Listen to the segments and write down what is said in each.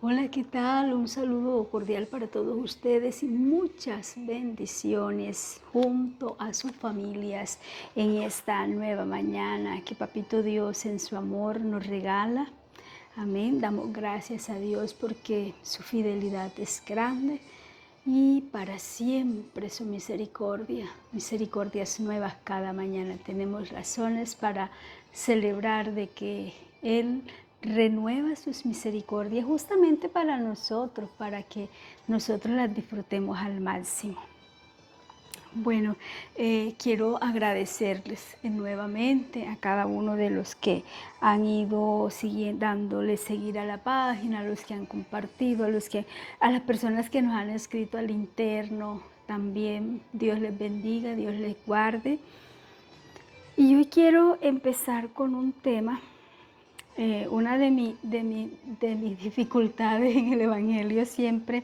Hola, ¿qué tal? Un saludo cordial para todos ustedes y muchas bendiciones junto a sus familias en esta nueva mañana que Papito Dios en su amor nos regala. Amén. Damos gracias a Dios porque su fidelidad es grande y para siempre su misericordia. Misericordias nuevas cada mañana. Tenemos razones para celebrar de que Él renueva sus misericordias justamente para nosotros, para que nosotros las disfrutemos al máximo. Bueno, quiero agradecerles nuevamente a cada uno de los que han ido dándole seguir a la página, a los que han compartido, a las personas que nos han escrito al interno. También Dios les bendiga, Dios les guarde. Y hoy quiero empezar con un tema. Una de mis dificultades en el Evangelio siempre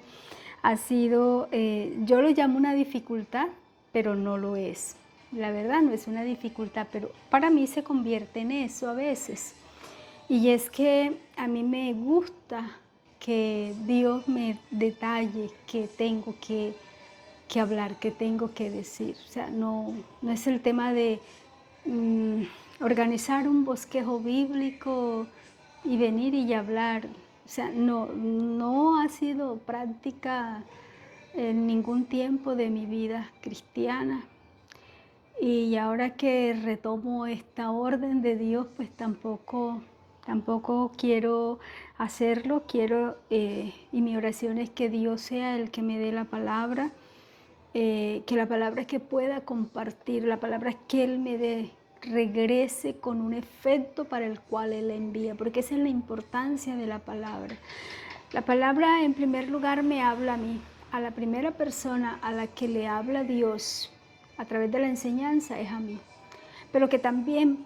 ha sido, yo lo llamo una dificultad, pero no lo es. La verdad no es una dificultad, pero para mí se convierte en eso a veces. Y es que a mí me gusta que Dios me detalle que tengo que hablar, que tengo que decir. O sea, no es el tema de mm, organizar un bosquejo bíblico y venir y hablar. O sea, no ha sido práctica en ningún tiempo de mi vida cristiana. Y ahora que retomo esta orden de Dios, pues tampoco quiero hacerlo. Y mi oración es que Dios sea el que me dé la palabra, que la palabra que pueda compartir, la palabra que Él me dé, regrese con un efecto para el cual Él la envía, porque esa es la importancia de la palabra. La palabra en primer lugar me habla a mí, a la primera persona a la que le habla Dios a través de la enseñanza es a mí, pero que también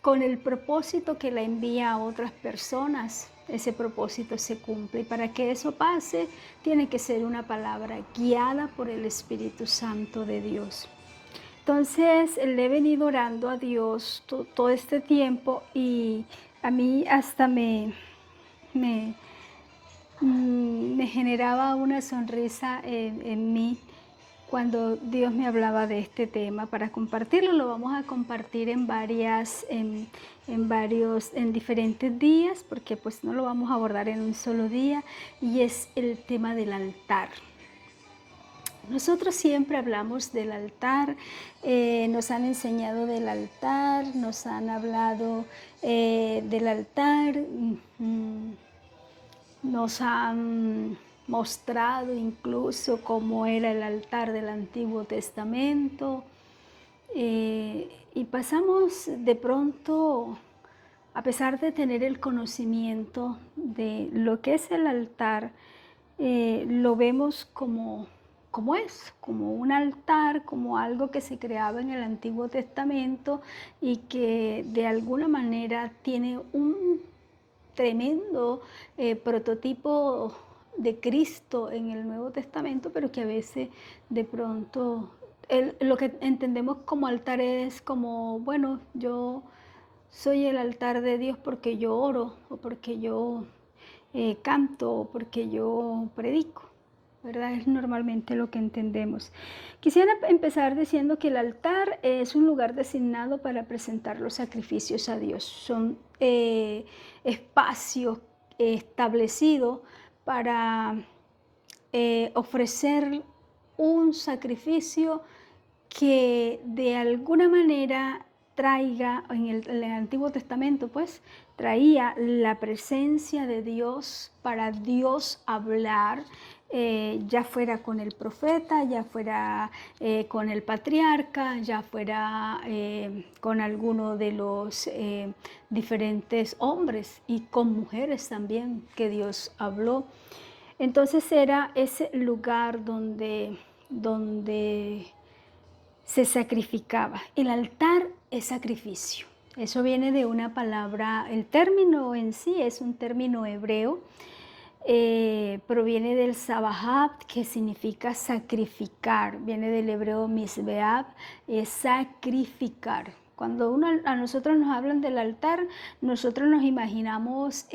con el propósito que la envía a otras personas, ese propósito se cumple. Y para que eso pase, tiene que ser una palabra guiada por el Espíritu Santo de Dios. Entonces, le he venido orando a Dios todo este tiempo y a mí hasta me, me generaba una sonrisa en mí cuando Dios me hablaba de este tema. Para compartirlo, lo vamos a compartir en diferentes días, porque pues no lo vamos a abordar en un solo día, y es el tema del altar. Nosotros siempre hablamos del altar, nos han enseñado del altar, nos han hablado del altar, nos han mostrado incluso cómo era el altar del Antiguo Testamento, y pasamos de pronto, a pesar de tener el conocimiento de lo que es el altar, lo vemos como un altar, como algo que se creaba en el Antiguo Testamento y que de alguna manera tiene un tremendo prototipo de Cristo en el Nuevo Testamento, pero que a veces de pronto lo que entendemos como altar es como, bueno, yo soy el altar de Dios porque yo oro o porque yo canto o porque yo predico, ¿verdad? Es normalmente lo que entendemos. Quisiera empezar diciendo que el altar es un lugar designado para presentar los sacrificios a Dios. Son espacios establecidos para ofrecer un sacrificio que de alguna manera traiga, en el Antiguo Testamento pues, traía la presencia de Dios para Dios hablar, ya fuera con el profeta, ya fuera con el patriarca, ya fuera con alguno de los diferentes hombres y con mujeres también que Dios habló. Entonces era ese lugar donde se sacrificaba. El altar es sacrificio. Eso viene de una palabra, el término en sí es un término hebreo, proviene del sabahat, que significa sacrificar, viene del hebreo misbeab, es sacrificar. Cuando a nosotros nos hablan del altar, nosotros nos imaginamos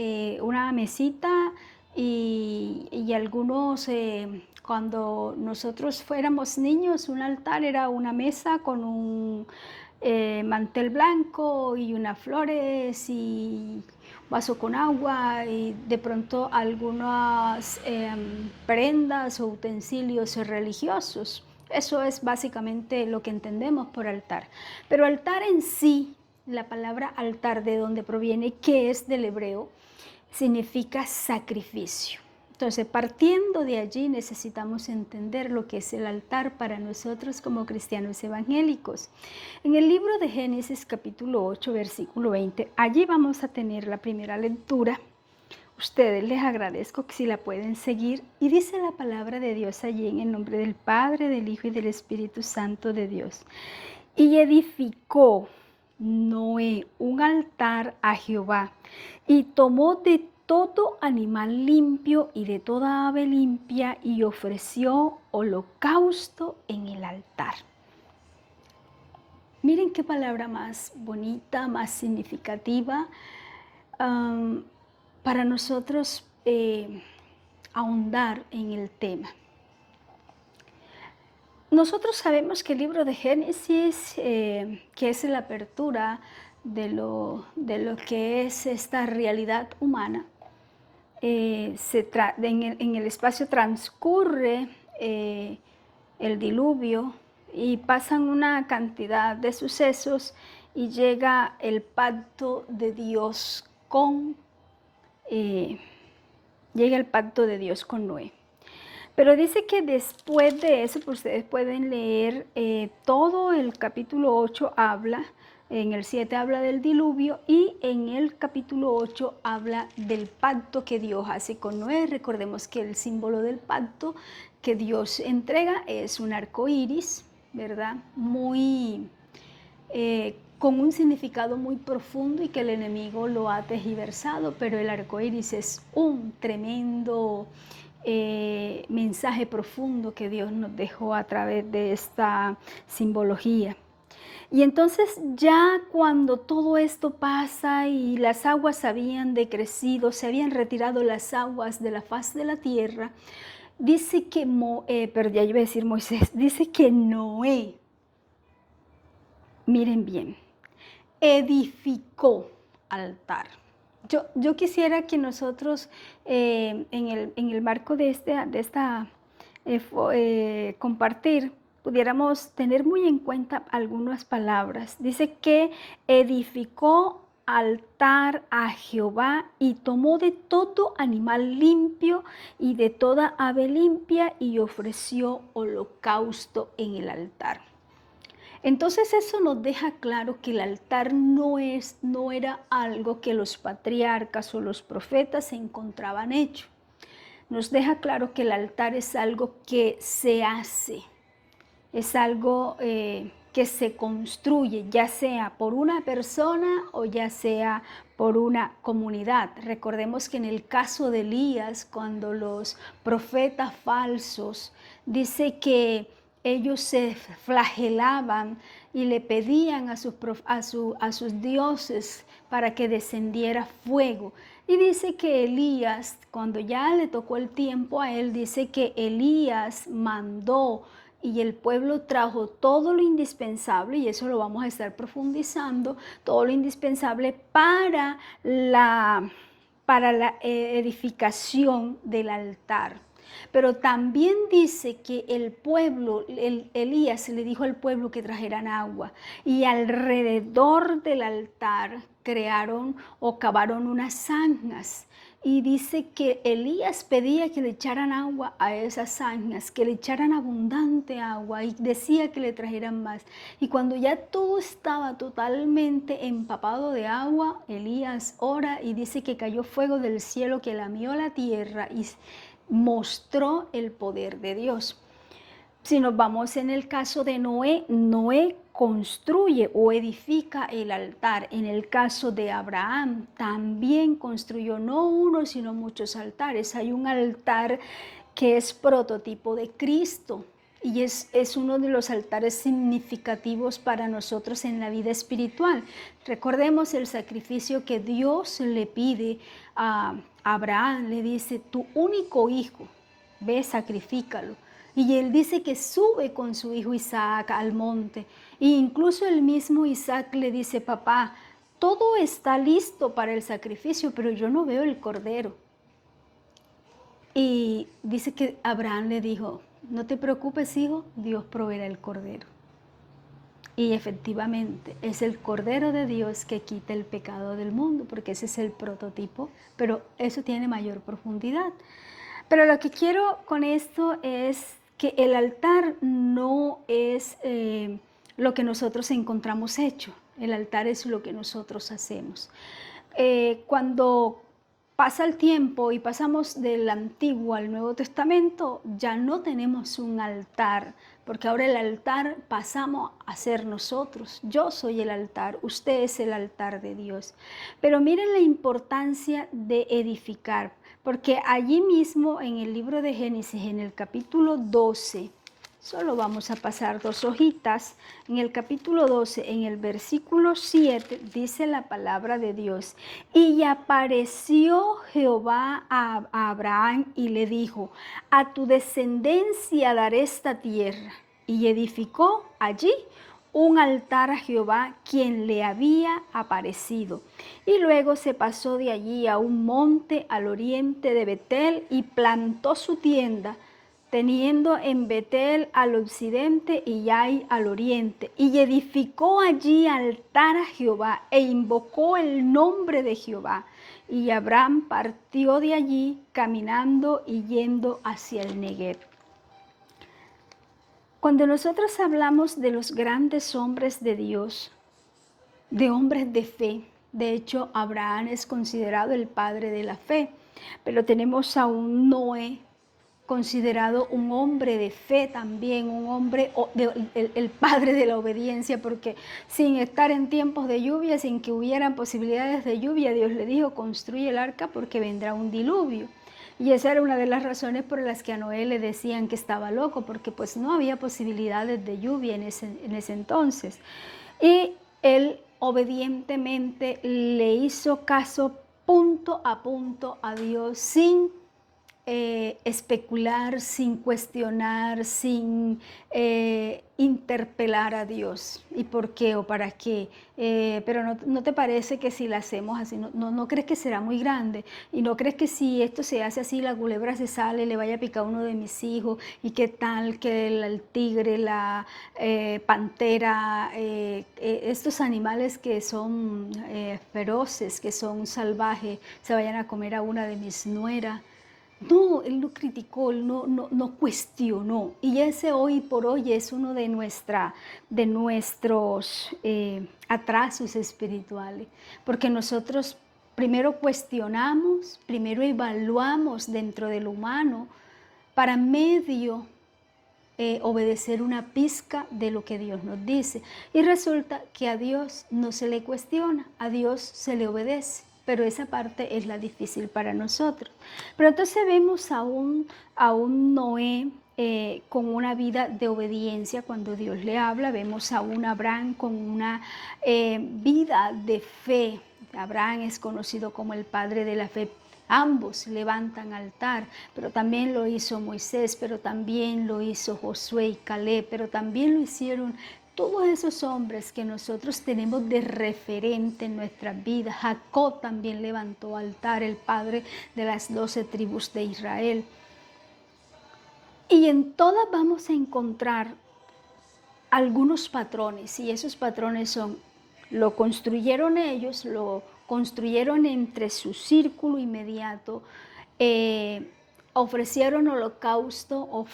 una mesita y algunos, cuando nosotros fuéramos niños, un altar era una mesa con un mantel blanco y unas flores y vaso con agua y de pronto algunas prendas o utensilios religiosos. Eso es básicamente lo que entendemos por altar. Pero altar en sí, la palabra altar, de donde proviene, que es del hebreo, significa sacrificio. Entonces, partiendo de allí, necesitamos entender lo que es el altar para nosotros como cristianos evangélicos. En el libro de Génesis capítulo 8, versículo 20, allí vamos a tener la primera lectura. Ustedes les agradezco que si la pueden seguir. Y dice la palabra de Dios allí en el nombre del Padre, del Hijo y del Espíritu Santo de Dios. Y edificó Noé un altar a Jehová y tomó de todo animal limpio y de toda ave limpia y ofreció holocausto en el altar. Miren qué palabra más bonita, más significativa para nosotros ahondar en el tema. Nosotros sabemos que el libro de Génesis, que es la apertura de lo que es esta realidad humana, en el espacio transcurre el diluvio y pasan una cantidad de sucesos y llega el pacto de Dios con Noé. Pero dice que después de eso, pues ustedes pueden leer todo el capítulo 8 habla, en el 7 habla del diluvio y en el capítulo 8 habla del pacto que Dios hace con Noé. Recordemos que el símbolo del pacto que Dios entrega es un arco iris, ¿verdad? Con un significado muy profundo y que el enemigo lo ha tergiversado, pero el arco iris es un tremendo mensaje profundo que Dios nos dejó a través de esta simbología. Y entonces ya cuando todo esto pasa y las aguas habían decrecido, se habían retirado las aguas de la faz de la tierra, dice que, ya iba a decir Moisés, dice que Noé, miren bien, edificó altar. Yo quisiera que nosotros en el marco de esta compartir pudiéramos tener muy en cuenta algunas palabras. Dice que edificó altar a Jehová y tomó de todo animal limpio y de toda ave limpia y ofreció holocausto en el altar. Entonces eso nos deja claro que el altar no era algo que los patriarcas o los profetas se encontraban hecho. Nos deja claro que el altar es algo que se hace, es algo que se construye, ya sea por una persona o ya sea por una comunidad. Recordemos que en el caso de Elías, cuando los profetas falsos, dice que ellos se flagelaban y le pedían a sus dioses para que descendiera fuego. Y dice que Elías, cuando ya le tocó el tiempo a él, dice que Elías mandó y el pueblo trajo todo lo indispensable, y eso lo vamos a estar profundizando, todo lo indispensable para la edificación del altar. Pero también dice que el pueblo, Elías le dijo al pueblo que trajeran agua y alrededor del altar crearon o cavaron unas zanjas. Y dice que Elías pedía que le echaran agua a esas zanjas, que le echaran abundante agua y decía que le trajeran más. Y cuando ya todo estaba totalmente empapado de agua, Elías ora y dice que cayó fuego del cielo que lamió la tierra y mostró el poder de Dios. Si nos vamos en el caso de Noé, Noé construye o edifica el altar. En el caso de Abraham, también construyó no uno, sino muchos altares. Hay un altar que es prototipo de Cristo. y es uno de los altares significativos para nosotros en la vida espiritual. Recordemos el sacrificio que Dios le pide a Abraham, le dice, tu único hijo, ve, sacrifícalo. Y él dice que sube con su hijo Isaac al monte. E incluso el mismo Isaac le dice, papá, todo está listo para el sacrificio, pero yo no veo el cordero. Y dice que Abraham le dijo, no te preocupes, hijo, Dios proveerá el cordero. Y efectivamente es el Cordero de Dios que quita el pecado del mundo, porque ese es el prototipo, pero eso tiene mayor profundidad. Pero lo que quiero con esto es que el altar no es lo que nosotros encontramos hecho, el altar es lo que nosotros hacemos. Cuando pasa el tiempo y pasamos del Antiguo al Nuevo Testamento, ya no tenemos un altar, porque ahora el altar pasamos a ser nosotros. Yo soy el altar, usted es el altar de Dios. Pero miren la importancia de edificar, porque allí mismo en el libro de Génesis, en el capítulo 12, solo vamos a pasar 2 hojitas. En el capítulo 12, en el versículo 7, dice la palabra de Dios. Y apareció Jehová a Abraham y le dijo, a tu descendencia daré esta tierra. Y edificó allí un altar a Jehová, quien le había aparecido. Y luego se pasó de allí a un monte al oriente de Betel y plantó su tienda, teniendo en Betel al occidente y Ai al oriente, y edificó allí altar a Jehová e invocó el nombre de Jehová. Y Abraham partió de allí caminando y yendo hacia el Negev. Cuando nosotros hablamos de los grandes hombres de Dios, de hombres de fe, de hecho Abraham es considerado el padre de la fe, pero tenemos a un Noé considerado un hombre de fe también, un hombre, el padre de la obediencia, porque sin estar en tiempos de lluvia, sin que hubieran posibilidades de lluvia, Dios le dijo, construye el arca porque vendrá un diluvio. Y esa era una de las razones por las que a Noé le decían que estaba loco, porque pues no había posibilidades de lluvia en ese entonces. Y él obedientemente le hizo caso punto a Dios sin especular, sin cuestionar, sin interpelar a Dios. ¿Y por qué o para qué? Pero no te parece que si la hacemos así, no crees que será muy grande, y no crees que si esto se hace así, la culebra se sale, le vaya a picar a uno de mis hijos, y qué tal que el tigre, la pantera, estos animales que son feroces, que son salvajes, se vayan a comer a una de mis nueras. No, él no criticó, él no cuestionó. Y ese hoy por hoy es uno de nuestros atrasos espirituales. Porque nosotros primero cuestionamos, primero evaluamos dentro del humano para medio obedecer una pizca de lo que Dios nos dice. Y resulta que a Dios no se le cuestiona, a Dios se le obedece. Pero esa parte es la difícil para nosotros. Pero entonces vemos a un Noé con una vida de obediencia cuando Dios le habla. Vemos a un Abraham con una vida de fe. Abraham es conocido como el padre de la fe. Ambos levantan altar, pero también lo hizo Moisés, pero también lo hizo Josué y Caleb, pero también lo hicieron todos esos hombres que nosotros tenemos de referente en nuestras vidas. Jacob también levantó altar, el padre de las 12 tribus de Israel. Y en todas vamos a encontrar algunos patrones, y esos patrones son, lo construyeron ellos, lo construyeron entre su círculo inmediato, ofrecieron holocausto,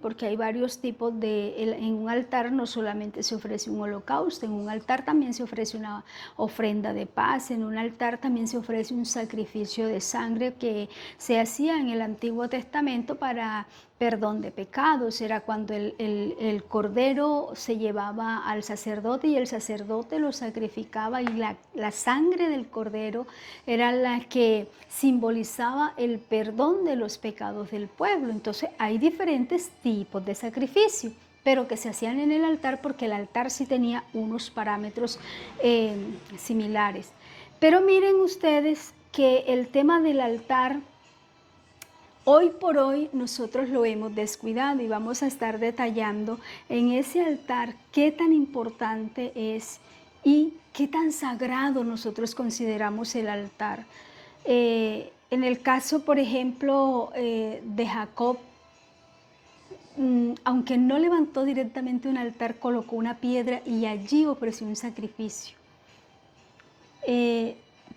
porque hay varios tipos en un altar no solamente se ofrece un holocausto, en un altar también se ofrece una ofrenda de paz, en un altar también se ofrece un sacrificio de sangre que se hacía en el Antiguo Testamento para perdón de pecados, era cuando el cordero se llevaba al sacerdote y el sacerdote lo sacrificaba, y la sangre del cordero era la que simbolizaba el perdón de los pecados del pueblo. Entonces hay diferentes tipos de sacrificio, pero que se hacían en el altar, porque el altar sí tenía unos parámetros similares. Pero miren ustedes que el tema del altar, hoy por hoy nosotros lo hemos descuidado, y vamos a estar detallando en ese altar qué tan importante es y qué tan sagrado nosotros consideramos el altar. En el caso, por ejemplo, de Jacob, aunque no levantó directamente un altar, colocó una piedra y allí ofreció un sacrificio.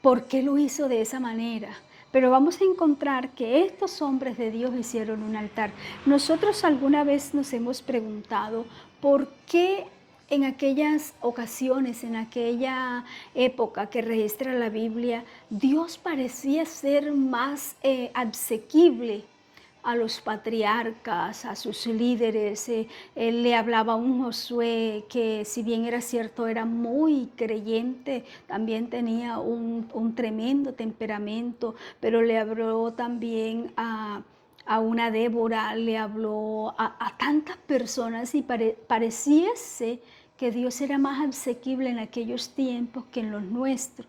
¿Por qué lo hizo de esa manera? Pero vamos a encontrar que estos hombres de Dios hicieron un altar. Nosotros alguna vez nos hemos preguntado por qué en aquellas ocasiones, en aquella época que registra la Biblia, Dios parecía ser más asequible a los patriarcas, a sus líderes. Él le hablaba a un Josué que, si bien era cierto, era muy creyente, también tenía un tremendo temperamento, pero le habló también a una Débora, le habló a tantas personas, y pareciese que Dios era más asequible en aquellos tiempos que en los nuestros.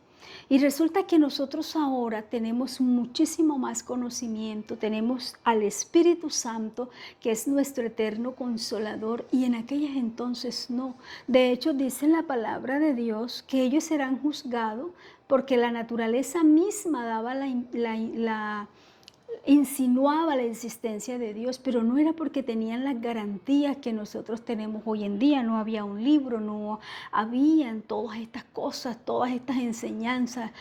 Y resulta que nosotros ahora tenemos muchísimo más conocimiento, tenemos al Espíritu Santo, que es nuestro eterno consolador, y en aquellas entonces no. De hecho, dice la palabra de Dios que ellos serán juzgados porque la naturaleza misma daba insinuaba la existencia de Dios, pero no era porque tenían las garantías que nosotros tenemos hoy en día. No había un libro, no habían todas estas cosas, todas estas enseñanzas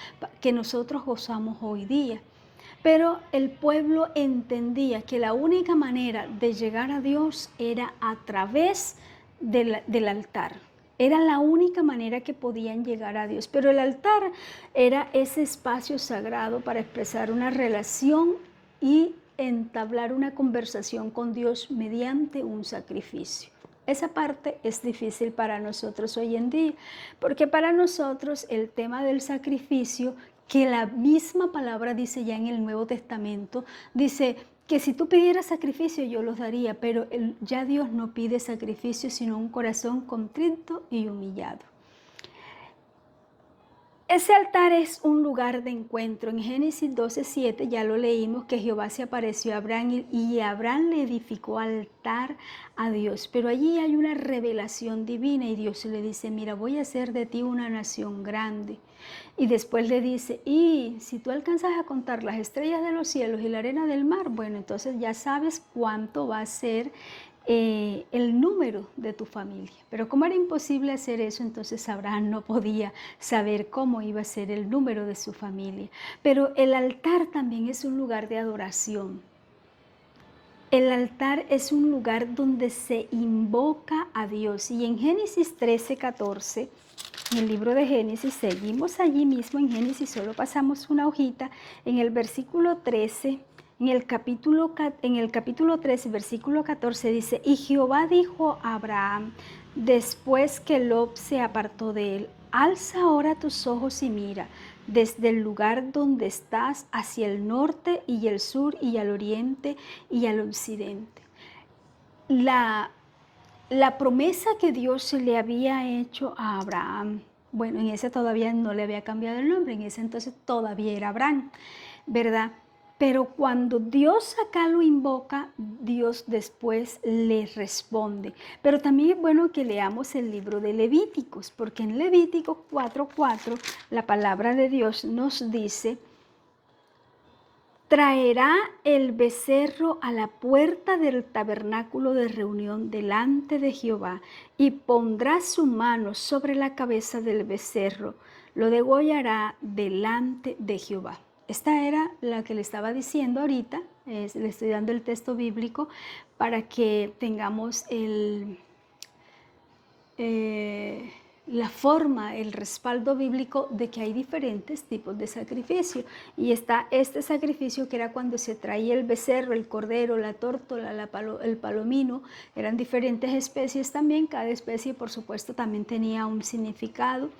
que nosotros gozamos hoy día. Pero el pueblo entendía que la única manera de llegar a Dios era a través del altar. Era la única manera que podían llegar a Dios. Pero el altar era ese espacio sagrado para expresar una relación y entablar una conversación con Dios mediante un sacrificio. Esa parte es difícil para nosotros hoy en día, porque para nosotros el tema del sacrificio, que la misma palabra dice ya en el Nuevo Testamento, dice que si tú pidieras sacrificio yo los daría, pero ya Dios no pide sacrificio, sino un corazón contrito y humillado. Ese altar es un lugar de encuentro. En Génesis 12:7 ya lo leímos, que Jehová se apareció a Abraham y Abraham le edificó altar a Dios. Pero allí hay una revelación divina, y Dios le dice: mira, voy a hacer de ti una nación grande. Y después le dice: y si tú alcanzas a contar las estrellas de los cielos y la arena del mar, bueno, entonces ya sabes cuánto va a ser el número de tu familia. Pero como era imposible hacer eso, entonces Abraham no podía saber cómo iba a ser el número de su familia. Pero el altar también es un lugar de adoración. El altar es un lugar donde se invoca a Dios. Y en Génesis 13:14, en el libro de Génesis, seguimos allí mismo en Génesis, solo pasamos una hojita, en el versículo 13, en el capítulo 13, versículo 14, dice: y Jehová dijo a Abraham, después que Lot se apartó de él: alza ahora tus ojos y mira desde el lugar donde estás hacia el norte y el sur y al oriente y al occidente. La promesa que Dios le había hecho a Abraham, bueno, en ese todavía no le había cambiado el nombre, en ese entonces todavía era Abraham, ¿verdad? Pero cuando Dios acá lo invoca, Dios después le responde. Pero también es bueno que leamos el libro de Levíticos, porque en Levíticos 4:4 la palabra de Dios nos dice: traerá el becerro a la puerta del tabernáculo de reunión delante de Jehová, y pondrá su mano sobre la cabeza del becerro, lo degollará delante de Jehová. Esta era la que le estaba diciendo ahorita, le estoy dando el texto bíblico para que tengamos la forma, el respaldo bíblico de que hay diferentes tipos de sacrificio. Y está este sacrificio que era cuando se traía el becerro, el cordero, la tórtola, el palomino, eran diferentes especies también, cada especie por supuesto también tenía un significado.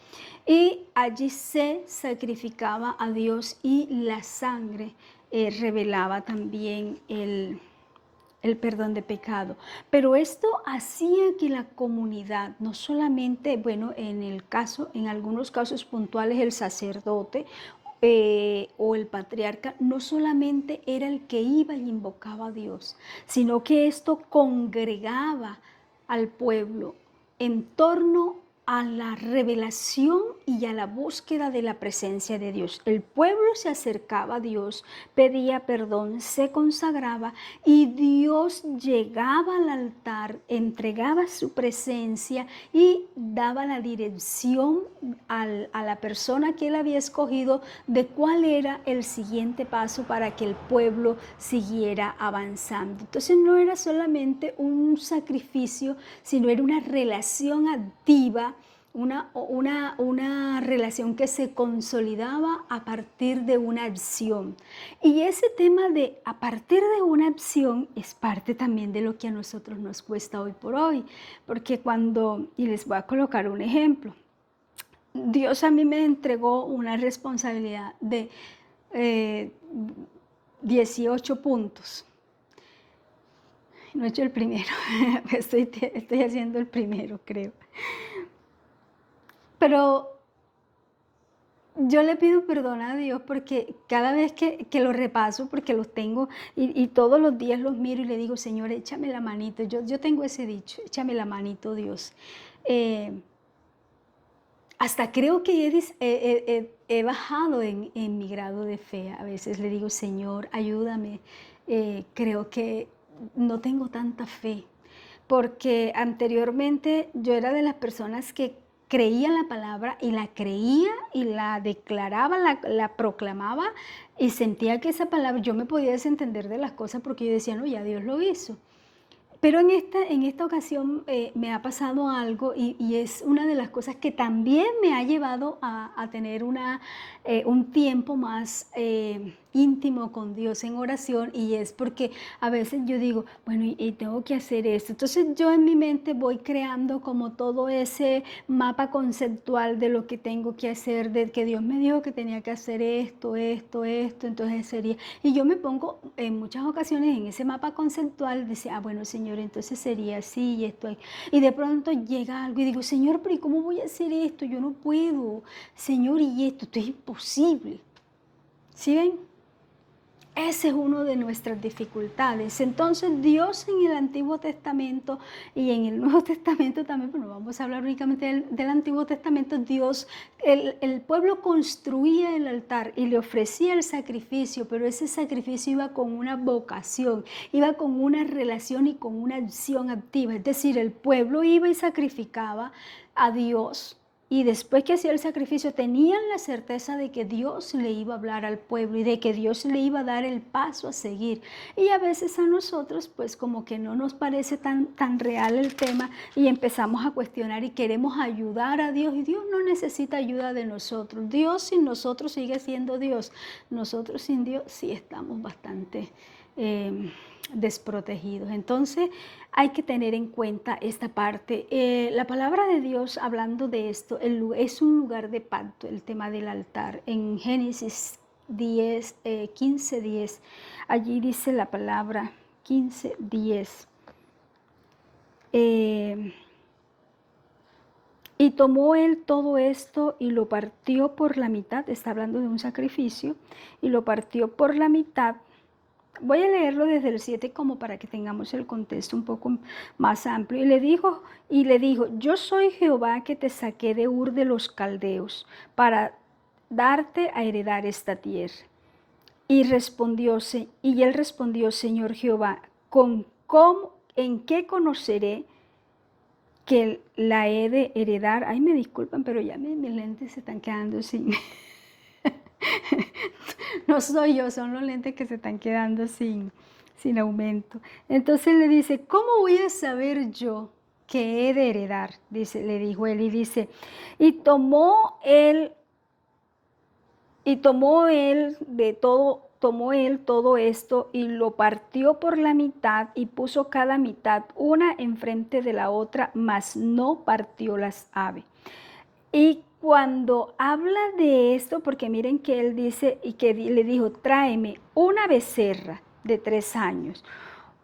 Y allí se sacrificaba a Dios y la sangre revelaba también el perdón de pecado. Pero esto hacía que la comunidad, no solamente, bueno, en algunos casos puntuales el sacerdote o el patriarca, no solamente era el que iba y invocaba a Dios, sino que esto congregaba al pueblo en torno a la revelación y a la búsqueda de la presencia de Dios. El pueblo se acercaba a Dios, pedía perdón, se consagraba y Dios llegaba al altar, entregaba su presencia y daba la dirección a la persona que él había escogido de cuál era el siguiente paso para que el pueblo siguiera avanzando. Entonces no era solamente un sacrificio, sino era una relación activa, una relación que se consolidaba a partir de una acción. Y ese tema de a partir de una acción es parte también de lo que a nosotros nos cuesta hoy por hoy. Porque y les voy a colocar un ejemplo, Dios a mí me entregó una responsabilidad de 18 puntos. No he hecho el primero, estoy haciendo el primero, creo. Pero yo le pido perdón a Dios porque cada vez que lo repaso, porque los tengo y todos los días los miro y le digo, Señor, échame la manito. Yo tengo ese dicho, échame la manito, Dios. Hasta creo que he bajado en mi grado de fe. A veces le digo, Señor, ayúdame. Creo que no tengo tanta fe, porque anteriormente yo era de las personas que creía la palabra y la creía y la declaraba, la proclamaba y sentía que esa palabra, yo me podía desentender de las cosas porque yo decía, no, ya Dios lo hizo. Pero en esta ocasión me ha pasado algo y es una de las cosas que también me ha llevado a tener un tiempo más íntimo con Dios en oración, y es porque a veces yo digo, bueno, y tengo que hacer esto. Entonces yo en mi mente voy creando como todo ese mapa conceptual de lo que tengo que hacer, de que Dios me dijo que tenía que hacer esto, entonces sería. Y yo me pongo en muchas ocasiones en ese mapa conceptual, dice, bueno, Señor, entonces sería así y esto. Y de pronto llega algo y digo, Señor, pero ¿y cómo voy a hacer esto? Yo no puedo, Señor, y esto es imposible. ¿Sí ven? Ese es uno de nuestras dificultades. Entonces Dios en el Antiguo Testamento y en el Nuevo Testamento también, pero no vamos a hablar únicamente del Antiguo Testamento, Dios, el pueblo construía el altar y le ofrecía el sacrificio, pero ese sacrificio iba con una vocación, iba con una relación y con una acción activa. Es decir, el pueblo iba y sacrificaba a Dios. Y después que hacía el sacrificio tenían la certeza de que Dios le iba a hablar al pueblo y de que Dios le iba a dar el paso a seguir. Y a veces a nosotros pues como que no nos parece tan real el tema y empezamos a cuestionar y queremos ayudar a Dios, y Dios no necesita ayuda de nosotros. Dios sin nosotros sigue siendo Dios. Nosotros sin Dios sí estamos bastante desprotegidos. Entonces hay que tener en cuenta esta parte. La palabra de Dios, hablando de esto, es un lugar de pacto, el tema del altar. En Génesis 15:10, allí dice la palabra 15:10. Y tomó él todo esto y lo partió por la mitad. Está hablando de un sacrificio. Y lo partió por la mitad. Voy a leerlo desde el 7 como para que tengamos el contexto un poco más amplio. Y le dijo, yo soy Jehová que te saqué de Ur de los Caldeos para darte a heredar esta tierra. Y él respondió, Señor Jehová, ¿en qué conoceré que la he de heredar? Ay, me disculpan, pero ya mis lentes se están quedando sin... No soy yo, son los lentes que se están quedando sin aumento. Entonces le dice, ¿cómo voy a saber yo que he de heredar, dice, le dijo él, y dice, y tomó él tomó él todo esto y lo partió por la mitad y puso cada mitad una enfrente de la otra, mas no partió las aves. Y cuando habla de esto, porque miren que él dice y que le dijo, tráeme una becerra de 3 años,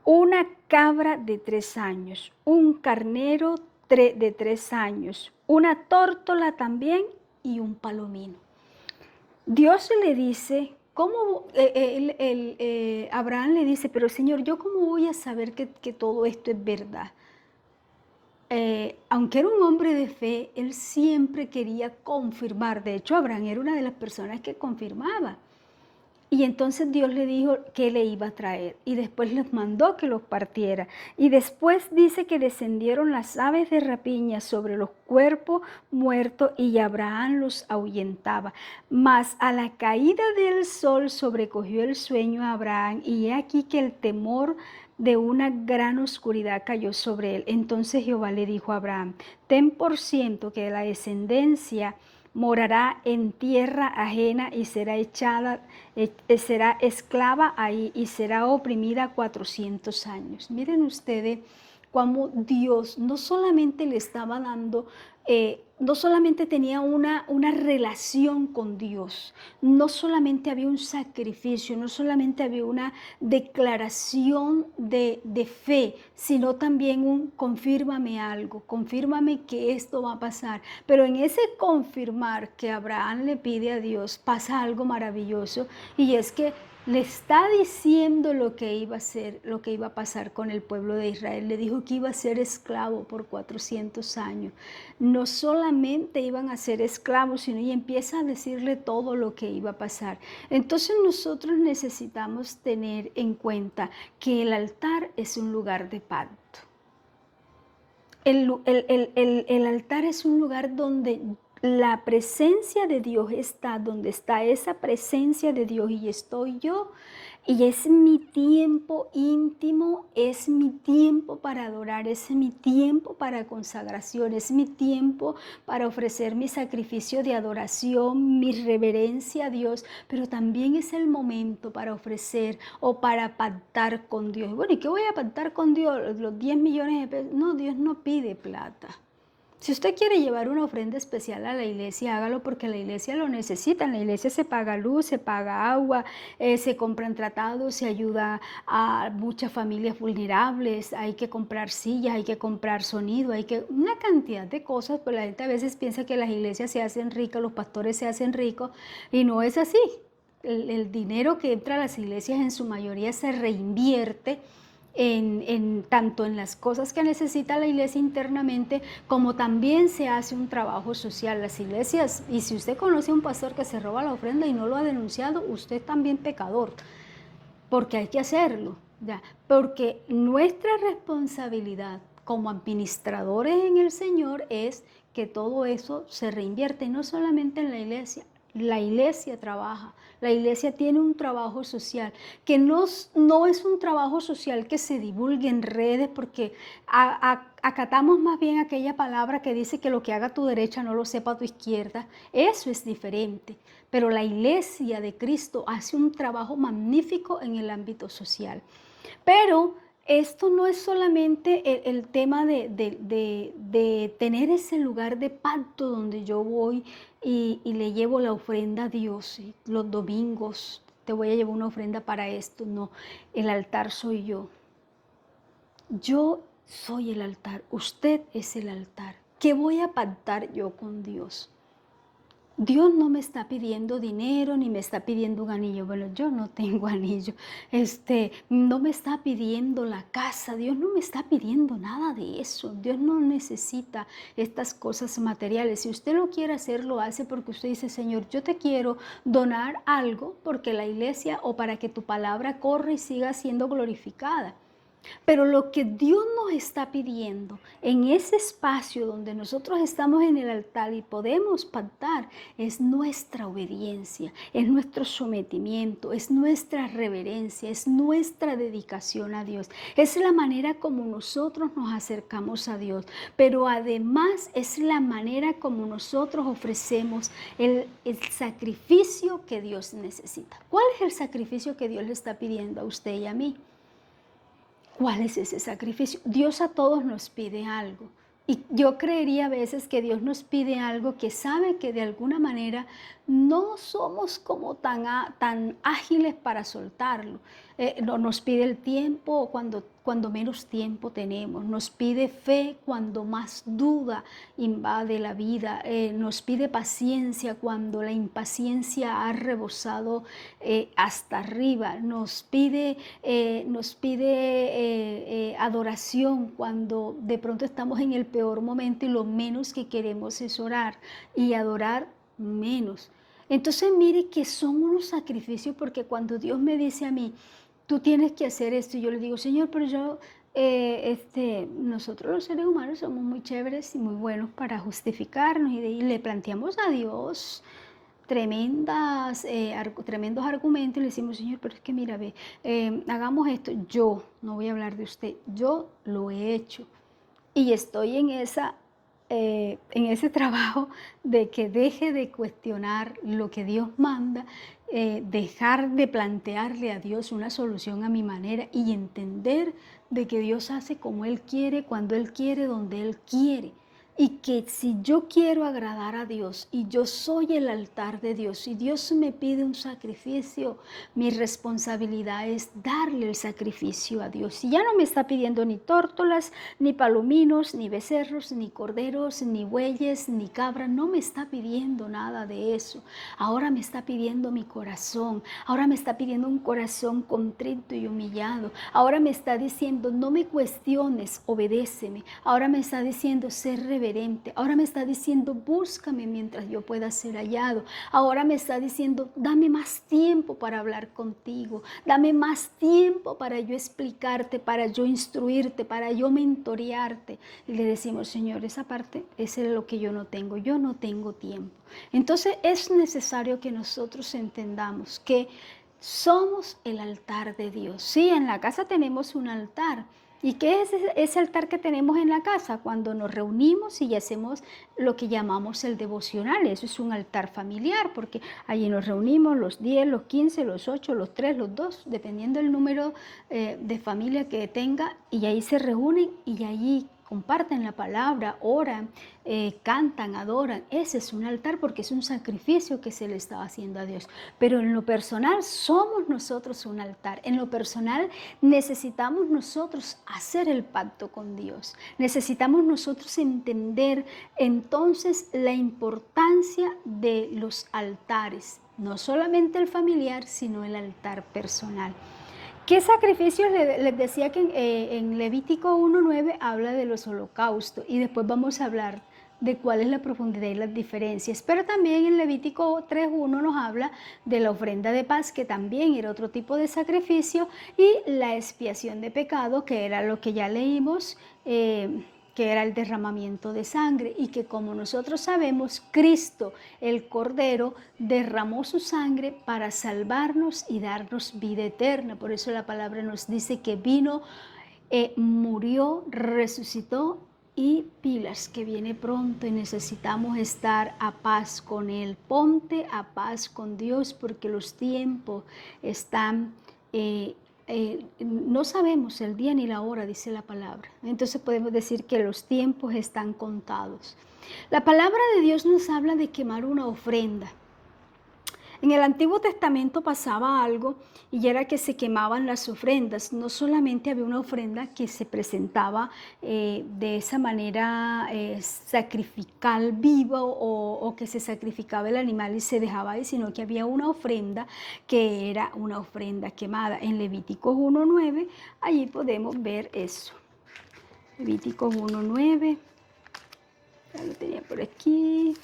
una cabra de 3 años, un carnero de 3 años, una tórtola también y un palomino. Dios le dice, ¿cómo? Abraham le dice, pero Señor, ¿yo cómo voy a saber que todo esto es verdad? Aunque era un hombre de fe, él siempre quería confirmar. De hecho, Abraham era una de las personas que confirmaba. Y entonces Dios le dijo que le iba a traer y después les mandó que los partiera. Y después dice que descendieron las aves de rapiña sobre los cuerpos muertos y Abraham los ahuyentaba. Mas a la caída del sol sobrecogió el sueño a Abraham y he aquí que el temor de una gran oscuridad cayó sobre él. Entonces Jehová le dijo a Abraham, ten por ciento que la descendencia morará en tierra ajena y será será esclava ahí y será oprimida 400 años. Miren ustedes cómo Dios no solamente le estaba dando, no solamente tenía una relación con Dios, no solamente había un sacrificio, no solamente había una declaración de fe, sino también un confírmame algo, confírmame que esto va a pasar. Pero en ese confirmar que Abraham le pide a Dios, pasa algo maravilloso y es que le está diciendo lo que iba a ser, lo que iba a pasar con el pueblo de Israel. Le dijo que iba a ser esclavo por 400 años. No solamente iban a ser esclavos, sino y empieza a decirle todo lo que iba a pasar. Entonces nosotros necesitamos tener en cuenta que el altar es un lugar de pacto. El altar es un lugar donde la presencia de Dios está, donde está esa presencia de Dios y estoy yo, y es mi tiempo íntimo, es mi tiempo para adorar, es mi tiempo para consagración, es mi tiempo para ofrecer mi sacrificio de adoración, mi reverencia a Dios, pero también es el momento para ofrecer o para pactar con Dios. Bueno, ¿y qué voy a pactar con Dios? Los 10 millones de pesos. No, Dios no pide plata. Si usted quiere llevar una ofrenda especial a la iglesia, hágalo porque la iglesia lo necesita. En la iglesia se paga luz, se paga agua, se compran tratados, se ayuda a muchas familias vulnerables, hay que comprar sillas, hay que comprar sonido, una cantidad de cosas, pero la gente a veces piensa que las iglesias se hacen ricas, los pastores se hacen ricos, y no es así. El dinero que entra a las iglesias en su mayoría se reinvierte tanto en las cosas que necesita la iglesia internamente, como también se hace un trabajo social. Las iglesias, y si usted conoce a un pastor que se roba la ofrenda y no lo ha denunciado, usted es también pecador, porque hay que hacerlo, ¿ya? Porque nuestra responsabilidad como administradores en el Señor es que todo eso se reinvierte, y no solamente en la iglesia. La iglesia trabaja, la iglesia tiene un trabajo social, que no es un trabajo social que se divulgue en redes, porque acatamos más bien aquella palabra que dice que lo que haga tu derecha no lo sepa tu izquierda. Eso es diferente, pero la iglesia de Cristo hace un trabajo magnífico en el ámbito social. Pero esto no es solamente el tema de tener ese lugar de pacto donde yo voy y le llevo la ofrenda a Dios. ¿Sí? Los domingos te voy a llevar una ofrenda para esto. No, el altar soy yo. Yo soy el altar, usted es el altar. ¿Qué voy a pactar yo con Dios? Dios no me está pidiendo dinero ni me está pidiendo un anillo. Bueno, yo no tengo anillo. No me está pidiendo la casa. Dios no me está pidiendo nada de eso. Dios no necesita estas cosas materiales. Si usted lo quiere hacer, lo hace porque usted dice, Señor, yo te quiero donar algo porque la iglesia o para que tu palabra corra y siga siendo glorificada. Pero lo que Dios nos está pidiendo en ese espacio donde nosotros estamos en el altar y podemos pactar es nuestra obediencia, es nuestro sometimiento, es nuestra reverencia, es nuestra dedicación a Dios. Es la manera como nosotros nos acercamos a Dios, pero además es la manera como nosotros ofrecemos el sacrificio que Dios necesita. ¿Cuál es el sacrificio que Dios le está pidiendo a usted y a mí? ¿Cuál es ese sacrificio? Dios a todos nos pide algo. Y yo creería a veces que Dios nos pide algo que sabe que de alguna manera no somos como tan ágiles para soltarlo. Nos pide el tiempo cuando menos tiempo tenemos. Nos pide fe cuando más duda invade la vida. Nos pide paciencia cuando la impaciencia ha rebosado hasta arriba. Nos pide adoración cuando de pronto estamos en el peor momento y lo menos que queremos es orar y adorar menos. Entonces mire que son unos sacrificios, porque cuando Dios me dice a mí, tú tienes que hacer esto, y yo le digo, Señor, pero yo, nosotros los seres humanos somos muy chéveres y muy buenos para justificarnos y le planteamos a Dios tremendos argumentos y le decimos, Señor, pero es que mira, ve, hagamos esto. Yo, no voy a hablar de usted, yo lo he hecho y estoy en ese trabajo de que deje de cuestionar lo que Dios manda, dejar de plantearle a Dios una solución a mi manera y entender de que Dios hace como Él quiere, cuando Él quiere, donde Él quiere. Y que si yo quiero agradar a Dios y yo soy el altar de Dios y Dios me pide un sacrificio, mi responsabilidad es darle el sacrificio a Dios. Y ya no me está pidiendo ni tórtolas, ni palominos, ni becerros, ni corderos, ni bueyes, ni cabras. No me está pidiendo nada de eso. Ahora me está pidiendo mi corazón. Ahora me está pidiendo un corazón contrito y humillado. Ahora me está diciendo, no me cuestiones, obedéceme. Ahora me está diciendo, ser reverente. Ahora me está diciendo, búscame mientras yo pueda ser hallado. Ahora me está diciendo, dame más tiempo para hablar contigo. Dame más tiempo para yo explicarte, para yo instruirte, para yo mentorearte. Y le decimos, Señor, esa parte es lo que yo no tengo. Yo no tengo tiempo. Entonces es necesario que nosotros entendamos que somos el altar de Dios. Sí, en la casa tenemos un altar. ¿Y qué es ese altar que tenemos en la casa? Cuando nos reunimos y hacemos lo que llamamos el devocional. Eso es un altar familiar, porque allí nos reunimos los 10, los 15, los 8, los 3, los 2, dependiendo del número de familia que tenga, y ahí se reúnen y allí comparten la palabra, oran, cantan, adoran. Ese es un altar porque es un sacrificio que se le está haciendo a Dios. Pero en lo personal somos nosotros un altar. En lo personal necesitamos nosotros hacer el pacto con Dios. Necesitamos nosotros entender entonces la importancia de los altares. No solamente el familiar, sino el altar personal. ¿Qué sacrificios? Les decía que en Levítico 1:9 habla de los holocaustos y después vamos a hablar de cuál es la profundidad y las diferencias. Pero también en Levítico 3:1 nos habla de la ofrenda de paz, que también era otro tipo de sacrificio, y la expiación de pecado, que era lo que ya leímos, que era el derramamiento de sangre, y que como nosotros sabemos, Cristo, el Cordero, derramó su sangre para salvarnos y darnos vida eterna. Por eso la palabra nos dice que vino, murió, resucitó, y pilas, que viene pronto y necesitamos estar a paz con Él. Ponte a paz con Dios porque los tiempos están... no sabemos el día ni la hora, dice la palabra. Entonces podemos decir que los tiempos están contados. La palabra de Dios nos habla de quemar una ofrenda. En el Antiguo Testamento pasaba algo, y era que se quemaban las ofrendas. No solamente había una ofrenda que se presentaba de esa manera sacrificial, viva, o que se sacrificaba el animal y se dejaba ahí, sino que había una ofrenda que era una ofrenda quemada. En Levíticos 1:9, allí podemos ver eso. Levíticos 1:9, ya lo tenía por aquí.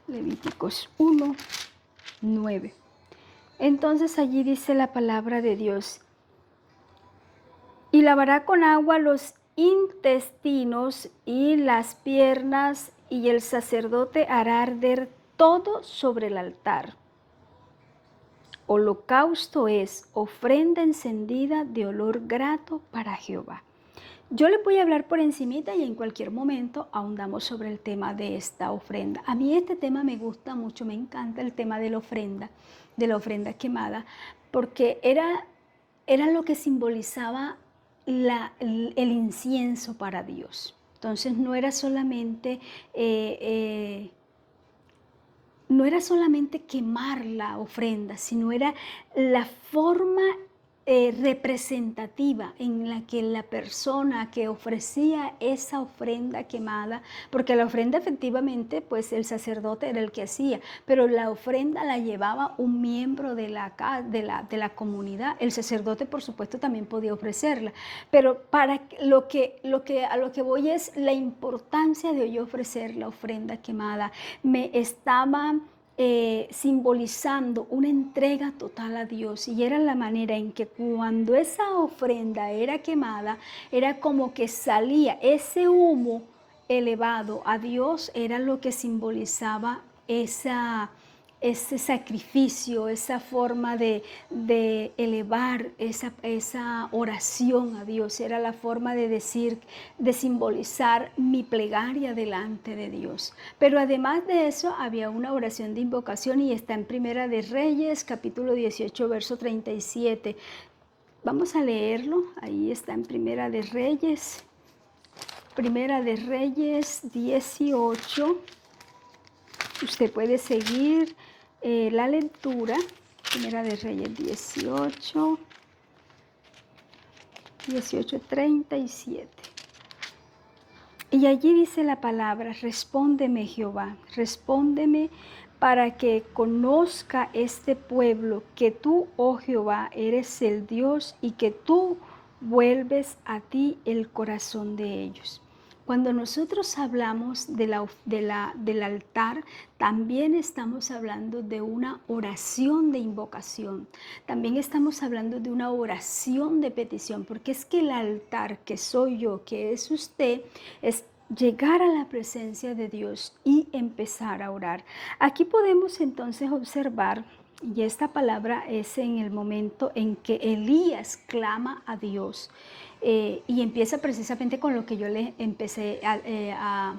Levíticos 1:9. Entonces allí dice la palabra de Dios, y lavará con agua los intestinos y las piernas, y el sacerdote hará arder todo sobre el altar. Holocausto es ofrenda encendida de olor grato para Jehová. Yo le voy a hablar por encimita y en cualquier momento ahondamos sobre el tema de esta ofrenda. A mí este tema me gusta mucho, me encanta el tema de la ofrenda quemada, porque era lo que simbolizaba el incienso para Dios. Entonces no era solamente quemar la ofrenda, sino era la forma representativa en la que la persona que ofrecía esa ofrenda quemada, porque la ofrenda efectivamente pues el sacerdote era el que hacía, pero la ofrenda la llevaba un miembro de la comunidad. El sacerdote por supuesto también podía ofrecerla, pero a lo que voy es la importancia de yo ofrecer la ofrenda quemada. Me estaba simbolizando una entrega total a Dios, y era la manera en que cuando esa ofrenda era quemada, era como que salía ese humo elevado a Dios, era lo que simbolizaba ese sacrificio, esa forma de elevar esa oración a Dios. Era la forma de decir, de simbolizar mi plegaria delante de Dios. Pero además de eso había una oración de invocación, y está en Primera de Reyes, capítulo 18, verso 37. Vamos a leerlo, ahí está en Primera de Reyes 18. Usted puede seguir la lectura. Primera de Reyes 18:37. Y allí dice la palabra: respóndeme, Jehová, respóndeme, para que conozca este pueblo que tú, oh Jehová, eres el Dios, y que tú vuelves a ti el corazón de ellos. Cuando nosotros hablamos del altar, también estamos hablando de una oración de invocación. También estamos hablando de una oración de petición, porque es que el altar, que soy yo, que es usted, es llegar a la presencia de Dios y empezar a orar. Aquí podemos entonces observar, y esta palabra es en el momento en que Elías clama a Dios, y empieza precisamente con lo que yo les empecé a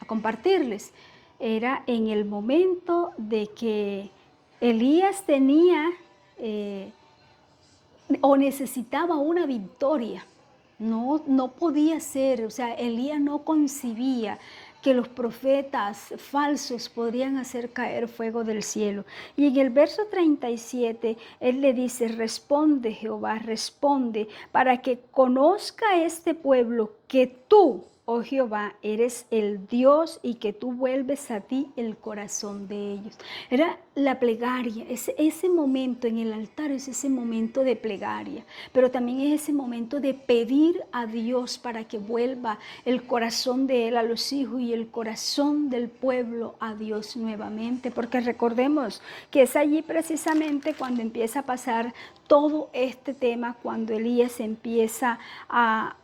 compartirles. Era en el momento de que Elías tenía o necesitaba una victoria. No podía ser, o sea, Elías no concibía que los profetas falsos podrían hacer caer fuego del cielo. Y en el verso 37, él le dice: responde, Jehová, responde, para que conozca este pueblo que tú, oh Jehová, eres el Dios, y que tú vuelves a ti el corazón de ellos. Era la plegaria, ese momento en el altar es ese momento de plegaria, pero también es ese momento de pedir a Dios para que vuelva el corazón de él a los hijos, y el corazón del pueblo a Dios nuevamente, porque recordemos que es allí precisamente cuando empieza a pasar todo este tema, cuando Elías empieza a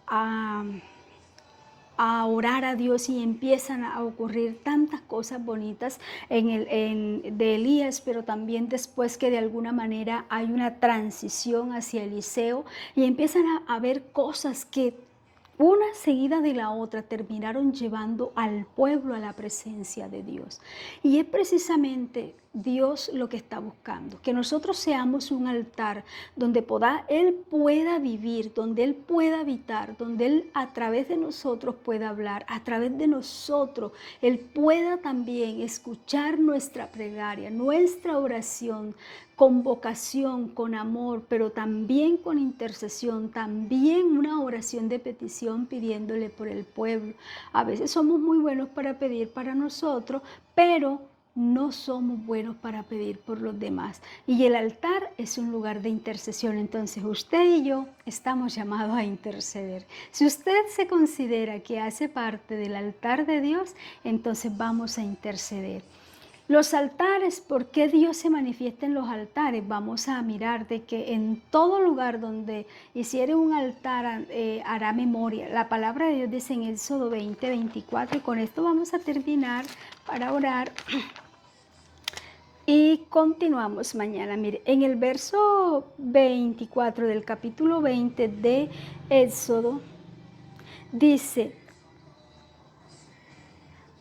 orar a Dios, y empiezan a ocurrir tantas cosas bonitas de Elías, pero también después que de alguna manera hay una transición hacia Eliseo, y empiezan a ver cosas que una seguida de la otra terminaron llevando al pueblo a la presencia de Dios. Y es precisamente Dios lo que está buscando, que nosotros seamos un altar donde Él pueda vivir, donde Él pueda habitar, donde Él a través de nosotros pueda hablar, a través de nosotros Él pueda también escuchar nuestra plegaria, nuestra oración, con vocación, con amor, pero también con intercesión, también una oración de petición pidiéndole por el pueblo. A veces somos muy buenos para pedir para nosotros, pero no somos buenos para pedir por los demás. Y el altar es un lugar de intercesión. Entonces usted y yo estamos llamados a interceder. Si usted se considera que hace parte del altar de Dios, entonces vamos a interceder. Los altares, ¿por qué Dios se manifiesta en los altares? Vamos a mirar de que en todo lugar donde hiciere un altar hará memoria. La palabra de Dios dice en Éxodo 20, 24, y con esto vamos a terminar para orar. Y continuamos mañana. Mire, en el verso 24 del capítulo 20 de Éxodo, dice: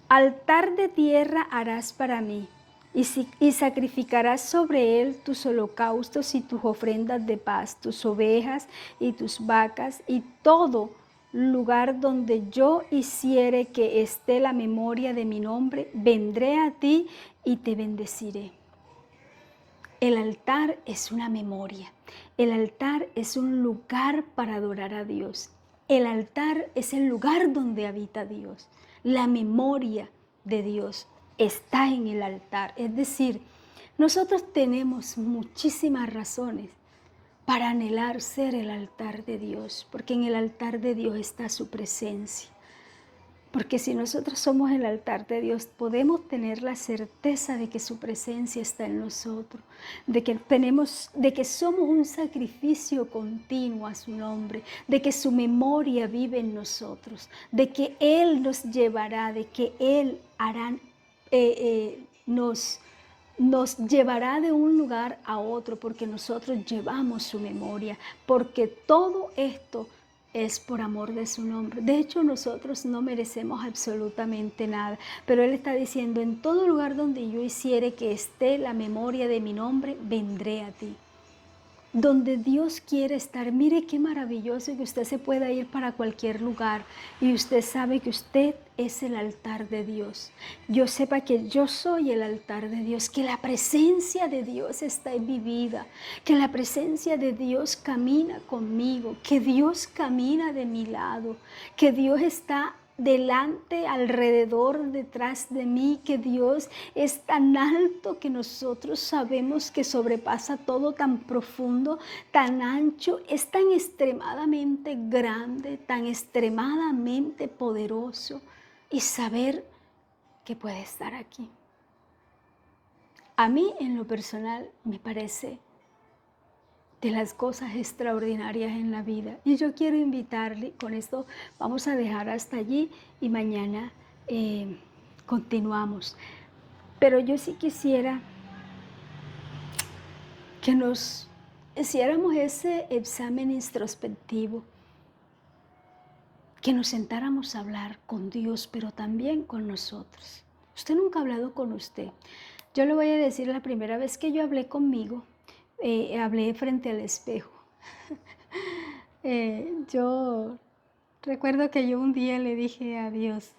altar de tierra harás para mí, y sacrificarás sobre él tus holocaustos y tus ofrendas de paz, tus ovejas y tus vacas, y todo lugar donde yo hiciere que esté la memoria de mi nombre, vendré a ti y te bendeciré. El altar es una memoria. El altar es un lugar para adorar a Dios. El altar es el lugar donde habita Dios. La memoria de Dios está en el altar. Es decir, nosotros tenemos muchísimas razones para anhelar ser el altar de Dios, porque en el altar de Dios está su presencia. Porque si nosotros somos el altar de Dios, podemos tener la certeza de que su presencia está en nosotros, de que somos un sacrificio continuo a su nombre, de que su memoria vive en nosotros, de que Él nos llevará, de que Él nos llevará de un lugar a otro, porque nosotros llevamos su memoria, porque todo esto es por amor de su nombre. De hecho, nosotros no merecemos absolutamente nada, pero Él está diciendo: en todo lugar donde yo hiciere que esté la memoria de mi nombre, vendré a ti. Donde Dios quiere estar. Mire qué maravilloso que usted se pueda ir para cualquier lugar y usted sabe que usted es el altar de Dios. Yo sepa que yo soy el altar de Dios, que la presencia de Dios está en mi vida, que la presencia de Dios camina conmigo, que Dios camina de mi lado, que Dios está delante, alrededor, detrás de mí, que Dios es tan alto que nosotros sabemos que sobrepasa todo, tan profundo, tan ancho, es tan extremadamente grande, tan extremadamente poderoso, y saber que puede estar aquí. A mí, en lo personal, me parece de las cosas extraordinarias en la vida. Y yo quiero invitarle, con esto vamos a dejar hasta allí y mañana continuamos. Pero yo sí quisiera que nos hiciéramos ese examen introspectivo, que nos sentáramos a hablar con Dios, pero también con nosotros. Usted nunca ha hablado con usted. Yo le voy a decir, la primera vez que yo hablé conmigo, hablé frente al espejo. Yo recuerdo que yo un día le dije a Dios,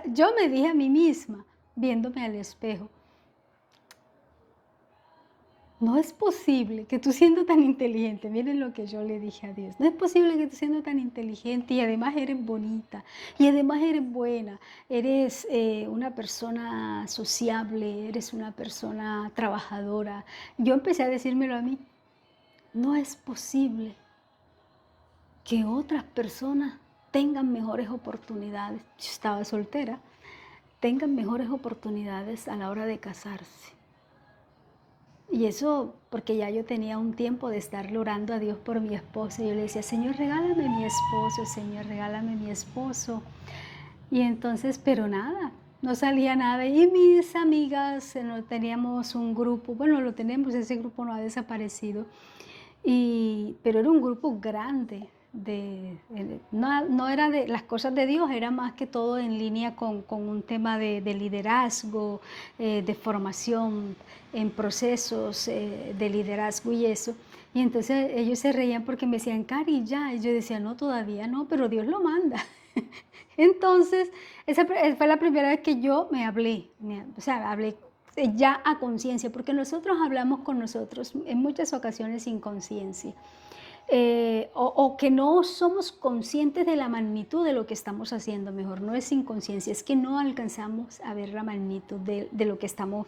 yo me dije a mí misma, viéndome al espejo: no es posible que tú siendo tan inteligente, miren lo que yo le dije a Dios, no es posible que tú siendo tan inteligente y además eres bonita y además eres buena, eres una persona sociable, eres una persona trabajadora. Yo empecé a decírmelo a mí: no es posible que otras personas tengan mejores oportunidades. Yo estaba soltera, tengan mejores oportunidades a la hora de casarse. Y eso porque ya yo tenía un tiempo de estarle orando a Dios por mi esposo. Y yo le decía: Señor, regálame mi esposo, Señor, regálame mi esposo. Y entonces, pero nada, no salía nada. Y mis amigas, no teníamos un grupo, bueno, lo tenemos, ese grupo no ha desaparecido. Pero era un grupo grande, no era de las cosas de Dios, era más que todo en línea con un tema de liderazgo, de formación en procesos de liderazgo y eso. Y entonces ellos se reían porque me decían: Cari, ya. Y yo decía: no, todavía no, pero Dios lo manda. Entonces, esa fue la primera vez que yo hablé ya a conciencia, porque nosotros hablamos con nosotros en muchas ocasiones sin conciencia. O que no somos conscientes de la magnitud de lo que estamos haciendo. Mejor, no es inconsciencia, es que no alcanzamos a ver la magnitud de lo que estamos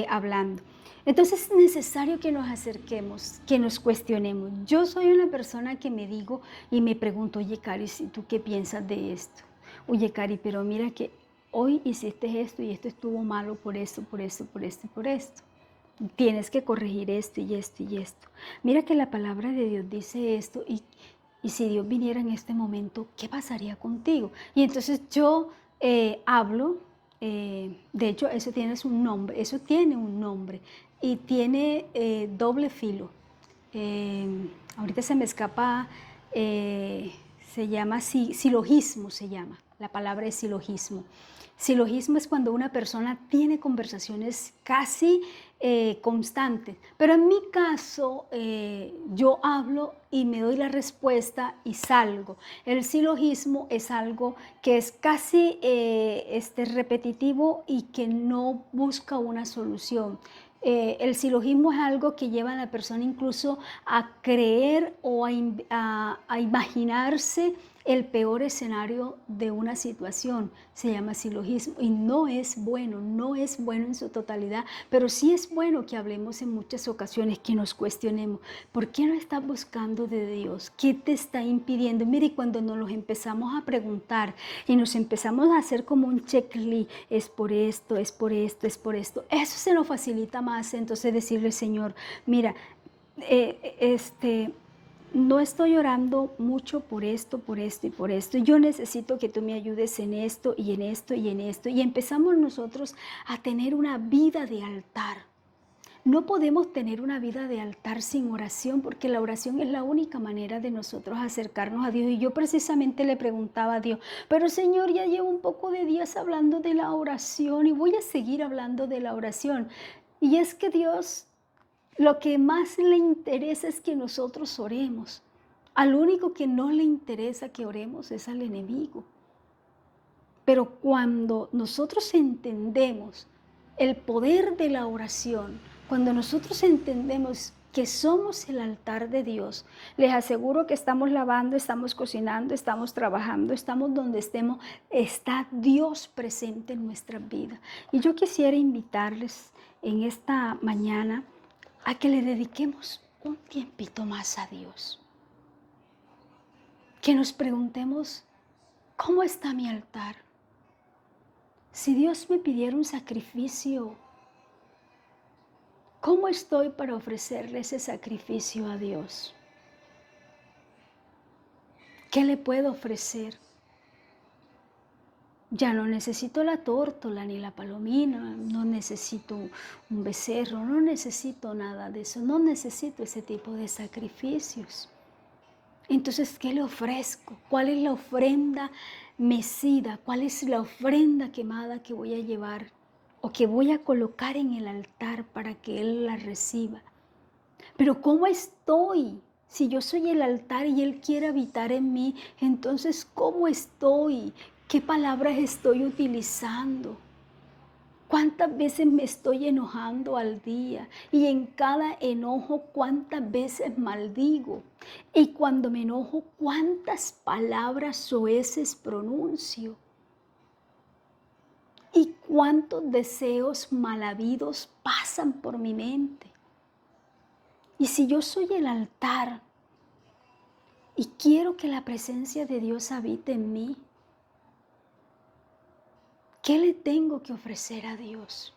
hablando. Entonces es necesario que nos acerquemos, que nos cuestionemos. Yo soy una persona que me digo y me pregunto: oye, Cari, ¿tú qué piensas de esto? Oye, Cari, pero mira que hoy hiciste esto y esto estuvo malo por esto, por esto, por esto y por esto. Tienes que corregir esto y esto y esto. Mira que la palabra de Dios dice esto y si Dios viniera en este momento, ¿qué pasaría contigo? Y entonces yo hablo, de hecho eso tiene un nombre y tiene doble filo. Eh, Ahorita se me escapa, se llama silogismo, se llama. La palabra es silogismo. Silogismo es cuando una persona tiene conversaciones casi constantes, pero en mi caso yo hablo y me doy la respuesta y salgo. El silogismo es algo que es casi repetitivo y que no busca una solución. El silogismo es algo que lleva a la persona incluso a creer o a imaginarse el peor escenario de una situación. Se llama silogismo y no es bueno, no es bueno en su totalidad, pero sí es bueno que hablemos en muchas ocasiones, que nos cuestionemos, ¿por qué no estás buscando de Dios? ¿Qué te está impidiendo? Mire, cuando nos los empezamos a preguntar y nos empezamos a hacer como un checklist, es por esto, es por esto, es por esto, eso se nos facilita más. Entonces decirle, Señor, mira, no estoy orando mucho por esto, por esto y por esto. Yo necesito que tú me ayudes en esto y en esto y en esto. Y empezamos nosotros a tener una vida de altar. No podemos tener una vida de altar sin oración, porque la oración es la única manera de nosotros acercarnos a Dios. Y yo precisamente le preguntaba a Dios, pero Señor, ya llevo un poco de días hablando de la oración y voy a seguir hablando de la oración. Y es que Dios, lo que más le interesa es que nosotros oremos. Al único que no le interesa que oremos es al enemigo. Pero cuando nosotros entendemos el poder de la oración, cuando nosotros entendemos que somos el altar de Dios, les aseguro que estamos lavando, estamos cocinando, estamos trabajando, estamos donde estemos, está Dios presente en nuestras vidas. Y yo quisiera invitarles en esta mañana a que le dediquemos un tiempito más a Dios. Que nos preguntemos, ¿cómo está mi altar? Si Dios me pidiera un sacrificio, ¿cómo estoy para ofrecerle ese sacrificio a Dios? ¿Qué le puedo ofrecer? Ya no necesito la tórtola ni la palomina, no necesito un becerro, no necesito nada de eso, no necesito ese tipo de sacrificios. Entonces, ¿qué le ofrezco? ¿Cuál es la ofrenda mecida? ¿Cuál es la ofrenda quemada que voy a llevar o que voy a colocar en el altar para que Él la reciba? Pero ¿cómo estoy? Si yo soy el altar y Él quiere habitar en mí, entonces ¿cómo estoy? ¿Qué palabras estoy utilizando? ¿Cuántas veces me estoy enojando al día? Y en cada enojo, ¿cuántas veces maldigo? Y cuando me enojo, ¿cuántas palabras soeces pronuncio? ¿Y cuántos deseos mal habidos pasan por mi mente? Y si yo soy el altar y quiero que la presencia de Dios habite en mí, ¿qué le tengo que ofrecer a Dios?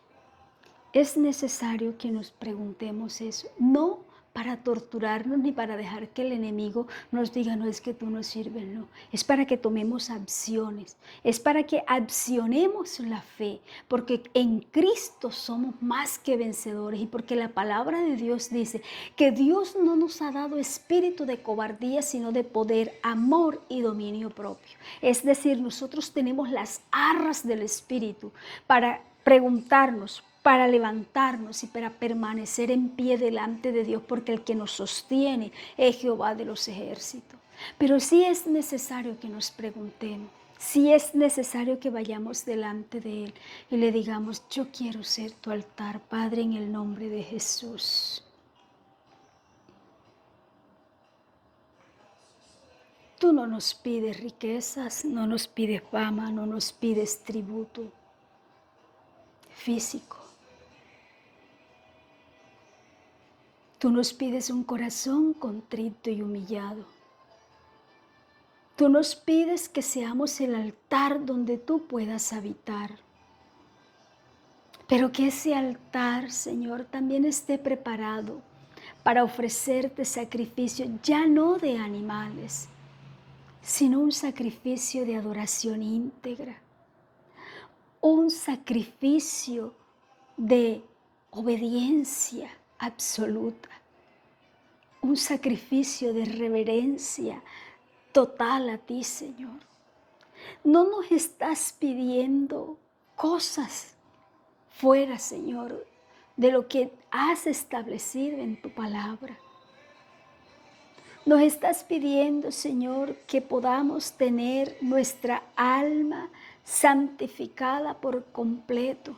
Es necesario que nos preguntemos eso, no para torturarnos ni para dejar que el enemigo nos diga, no, es que tú no sirves, no. Es para que tomemos acciones, es para que accionemos la fe, porque en Cristo somos más que vencedores y porque la palabra de Dios dice que Dios no nos ha dado espíritu de cobardía, sino de poder, amor y dominio propio. Es decir, nosotros tenemos las arras del espíritu para preguntarnos, para levantarnos y para permanecer en pie delante de Dios, porque el que nos sostiene es Jehová de los ejércitos. Pero sí es necesario que nos preguntemos, sí es necesario que vayamos delante de Él y le digamos, yo quiero ser tu altar, Padre, en el nombre de Jesús. Tú no nos pides riquezas, no nos pides fama, no nos pides tributo físico. Tú nos pides un corazón contrito y humillado. Tú nos pides que seamos el altar donde tú puedas habitar. Pero que ese altar, Señor, también esté preparado para ofrecerte sacrificio, ya no de animales, sino un sacrificio de adoración íntegra, un sacrificio de obediencia absoluta, un sacrificio de reverencia total a ti, Señor. No nos estás pidiendo cosas fuera, Señor, de lo que has establecido en tu palabra. Nos estás pidiendo, Señor, que podamos tener nuestra alma santificada por completo,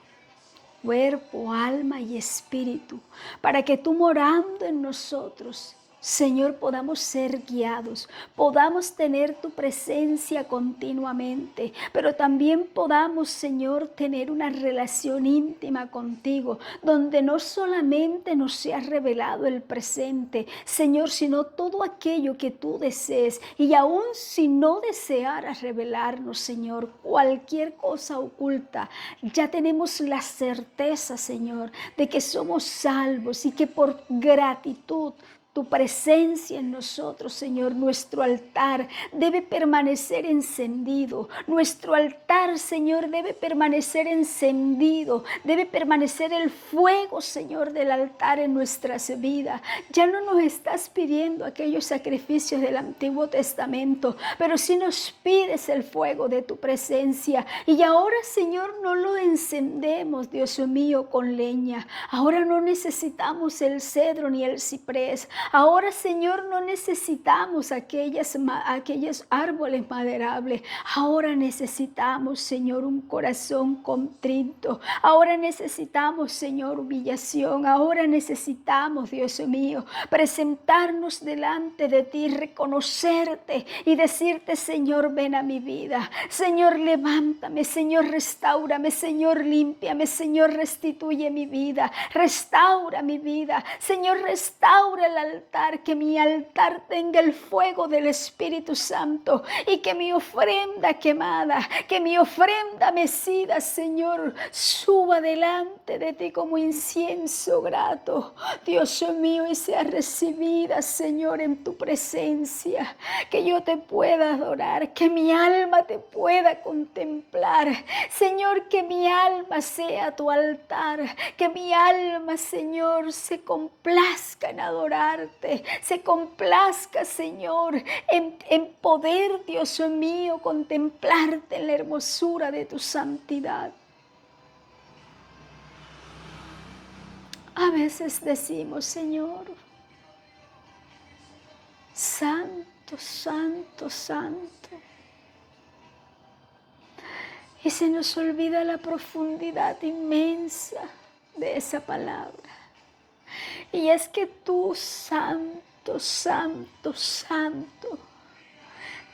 cuerpo, alma y espíritu, para que tú morando en nosotros, Señor, podamos ser guiados, podamos tener tu presencia continuamente, pero también podamos, Señor, tener una relación íntima contigo, donde no solamente nos sea revelado el presente, Señor, sino todo aquello que tú desees. Y aun si no desearas revelarnos, Señor, cualquier cosa oculta, ya tenemos la certeza, Señor, de que somos salvos y que por gratitud tu presencia en nosotros, Señor, nuestro altar debe permanecer encendido. Nuestro altar, Señor, debe permanecer encendido. Debe permanecer el fuego, Señor, del altar en nuestras vidas. Ya no nos estás pidiendo aquellos sacrificios del Antiguo Testamento, pero sí nos pides el fuego de tu presencia. Y ahora, Señor, no lo encendemos, Dios mío, con leña. Ahora no necesitamos el cedro ni el ciprés. Ahora, Señor, no necesitamos aquellos árboles maderables. Ahora necesitamos, Señor, un corazón contrito. Ahora necesitamos, Señor, humillación. Ahora necesitamos, Dios mío, presentarnos delante de ti, reconocerte y decirte, Señor, ven a mi vida. Señor, levántame. Señor, restáurame. Señor, límpiame. Señor, restituye mi vida. Restaura mi vida. Señor, restaura el altar, que mi altar tenga el fuego del Espíritu Santo y que mi ofrenda quemada, que mi ofrenda mecida, Señor, suba delante de ti como incienso grato, Dios mío, y sea recibida, Señor, en tu presencia, que yo te pueda adorar, que mi alma te pueda contemplar, Señor, que mi alma sea tu altar, que mi alma, Señor, se complazca en adorarte, se complazca, Señor, en poder, Dios mío, contemplarte en la hermosura de tu santidad. A veces decimos, Señor, santo, santo, santo. Y se nos olvida la profundidad inmensa de esa palabra. Y es que tú, santo, santo, santo,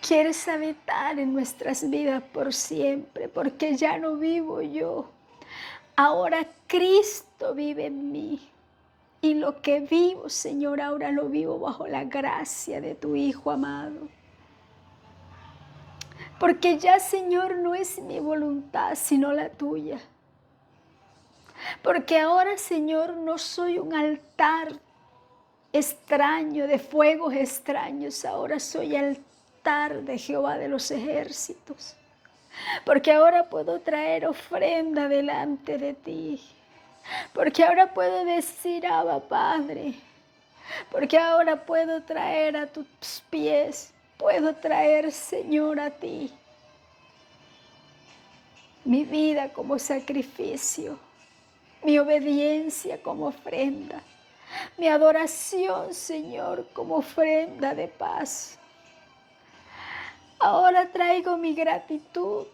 quieres habitar en nuestras vidas por siempre, porque ya no vivo yo. Ahora Cristo vive en mí. Y lo que vivo, Señor, ahora lo vivo bajo la gracia de tu Hijo amado. Porque ya, Señor, no es mi voluntad, sino la tuya. Porque ahora, Señor, no soy un altar extraño, de fuegos extraños. Ahora soy altar de Jehová de los ejércitos. Porque ahora puedo traer ofrenda delante de ti. Porque ahora puedo decir, Abba, Padre. Porque ahora puedo traer a tus pies. Puedo traer, Señor, a ti mi vida como sacrificio, mi obediencia como ofrenda, mi adoración, Señor, como ofrenda de paz. Ahora traigo mi gratitud,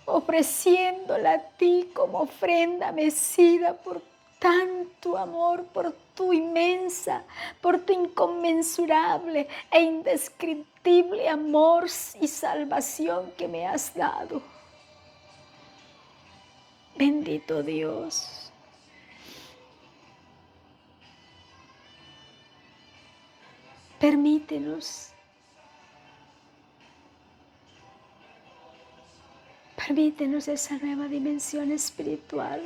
ofreciéndola a ti como ofrenda mecida por tanto amor, por tu inmensa, por tu inconmensurable e indescriptible amor y salvación que me has dado. Bendito Dios. Permítenos Permítenos esa nueva dimensión espiritual.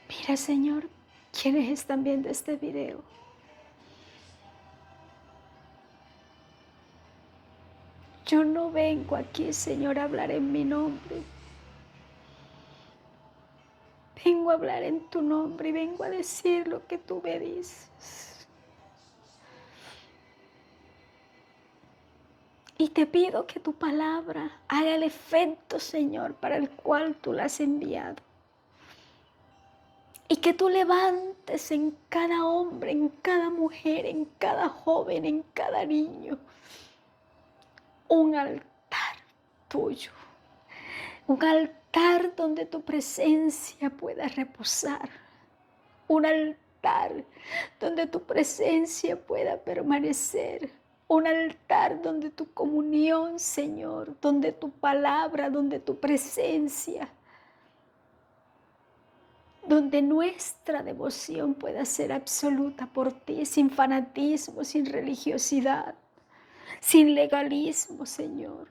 Mira, Señor, quienes están viendo este video. Yo no vengo aquí, Señor, a hablar en mi nombre. Vengo a hablar en tu nombre y vengo a decir lo que tú me dices. Y te pido que tu palabra haga el efecto, Señor, para el cual tú la has enviado. Y que tú levantes en cada hombre, en cada mujer, en cada joven, en cada niño, un altar tuyo. Un altar donde tu presencia pueda reposar. Un altar donde tu presencia pueda permanecer. Un altar donde tu comunión, Señor, donde tu palabra, donde tu presencia, donde nuestra devoción pueda ser absoluta por ti, sin fanatismo, sin religiosidad, sin legalismo, Señor.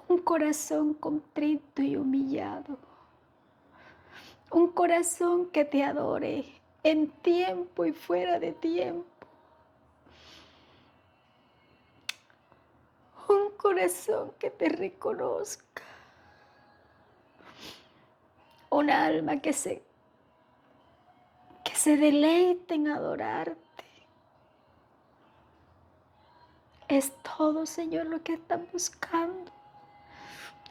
Un corazón contrito y humillado. Un corazón que te adore en tiempo y fuera de tiempo. Un corazón que te reconozca. Un alma que se deleite en adorarte. Es todo, Señor, lo que están buscando.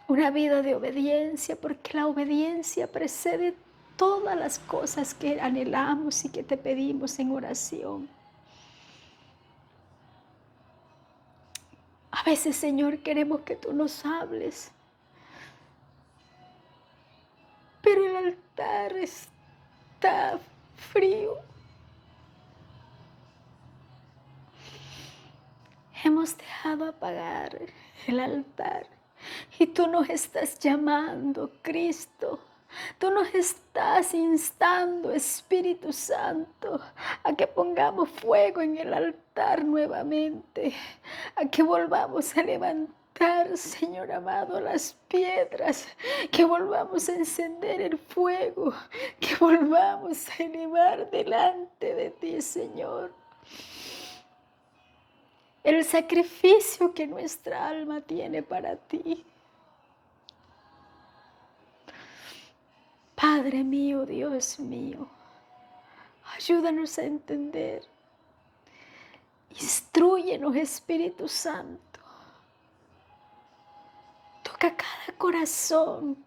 Una vida de obediencia, porque la obediencia precede todas las cosas que anhelamos y que te pedimos en oración. A veces, Señor, queremos que tú nos hables, pero el altar está frío. Hemos dejado apagar el altar y tú nos estás llamando, Cristo. Tú nos estás instando, Espíritu Santo, a que pongamos fuego en el altar nuevamente, a que volvamos a levantar, Señor amado, las piedras, que volvamos a encender el fuego, que volvamos a elevar delante de ti, Señor, el sacrificio que nuestra alma tiene para ti. Padre mío, Dios mío, ayúdanos a entender. Instrúyenos, Espíritu Santo. Toca cada corazón.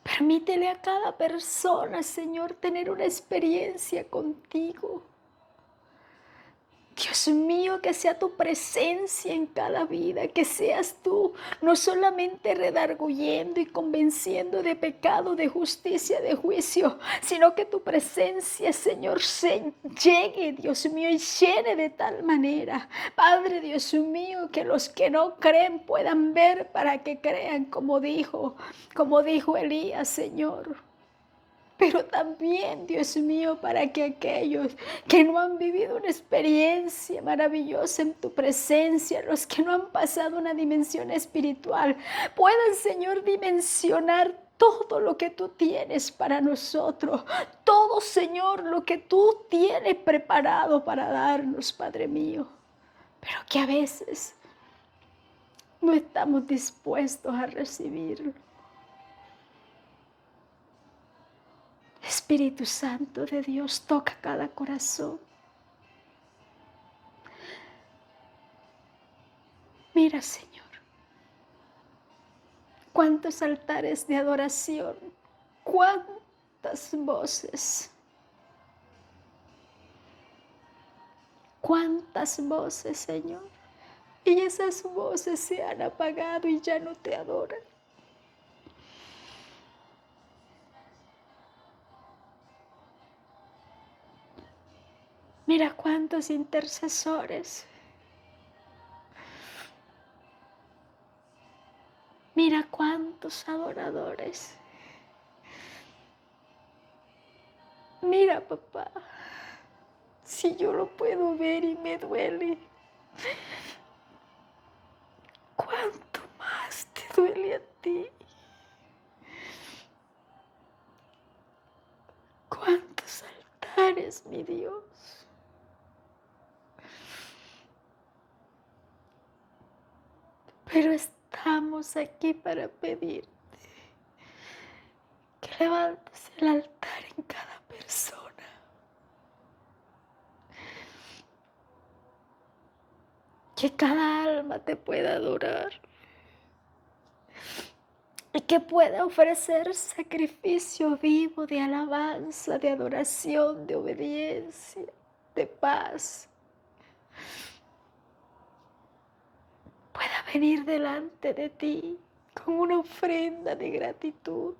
Permítele a cada persona, Señor, tener una experiencia contigo. Dios mío, que sea tu presencia en cada vida, que seas tú no solamente redarguyendo y convenciendo de pecado, de justicia, de juicio, sino que tu presencia, Señor, se llegue, Dios mío, y llene de tal manera, Padre Dios mío, que los que no creen puedan ver para que crean, como dijo Elías, Señor. Pero también, Dios mío, para que aquellos que no han vivido una experiencia maravillosa en tu presencia, los que no han pasado una dimensión espiritual, puedan, Señor, dimensionar todo lo que tú tienes para nosotros, todo, Señor, lo que tú tienes preparado para darnos, Padre mío. Pero que a veces no estamos dispuestos a recibirlo. Espíritu Santo de Dios, toca cada corazón. Mira, Señor, cuántos altares de adoración, cuántas voces, Señor. Y esas voces se han apagado y ya no te adoran. Mira cuántos intercesores. Mira cuántos adoradores. Mira, papá, si yo lo puedo ver y me duele. adorarle a ti. ¿Cuántos altares, mi Dios? Pero estamos aquí para pedirte que levantes el altar en cada persona. Que cada alma te pueda adorar. Y que pueda ofrecer sacrificio vivo de alabanza, de adoración, de obediencia, de paz. Pueda venir delante de ti con una ofrenda de gratitud.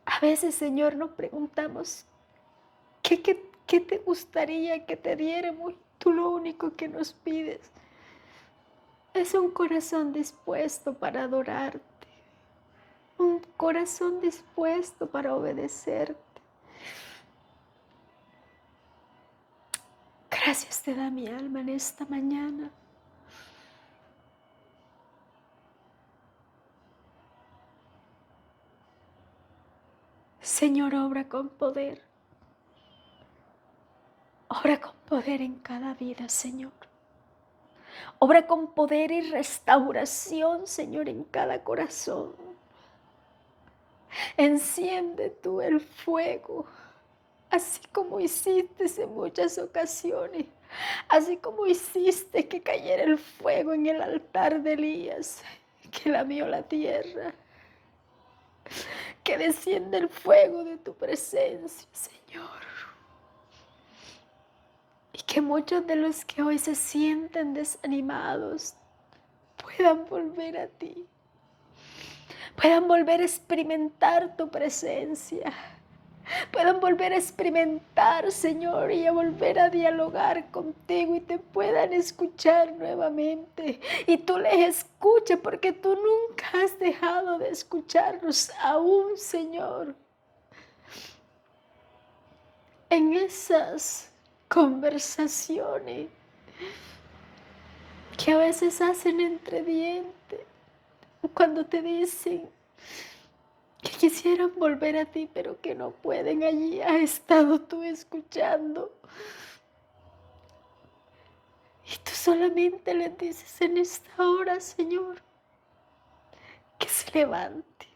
A veces, Señor, nos preguntamos, ¿qué te gustaría que te diéramos? Tú lo único que nos pides es un corazón dispuesto para adorarte, un corazón dispuesto para obedecerte. Gracias te da mi alma en esta mañana. Señor, obra con poder. Obra con poder en cada vida, Señor. Obra con poder y restauración, Señor, en cada corazón. Enciende tú el fuego, así como hiciste en muchas ocasiones. Así como hiciste que cayera el fuego en el altar de Elías, que lamió la tierra. Que descienda el fuego de tu presencia, Señor. Y que muchos de los que hoy se sienten desanimados puedan volver a ti. Puedan volver a experimentar tu presencia. Puedan volver a experimentar, Señor, y a volver a dialogar contigo y te puedan escuchar nuevamente. Y tú les escuches porque tú nunca has dejado de escucharnos aún, Señor. En esas conversaciones que a veces hacen entre dientes, cuando te dicen que quisieran volver a ti, pero que no pueden, allí has estado tú escuchando. Y tú solamente les dices en esta hora, Señor, que se levante.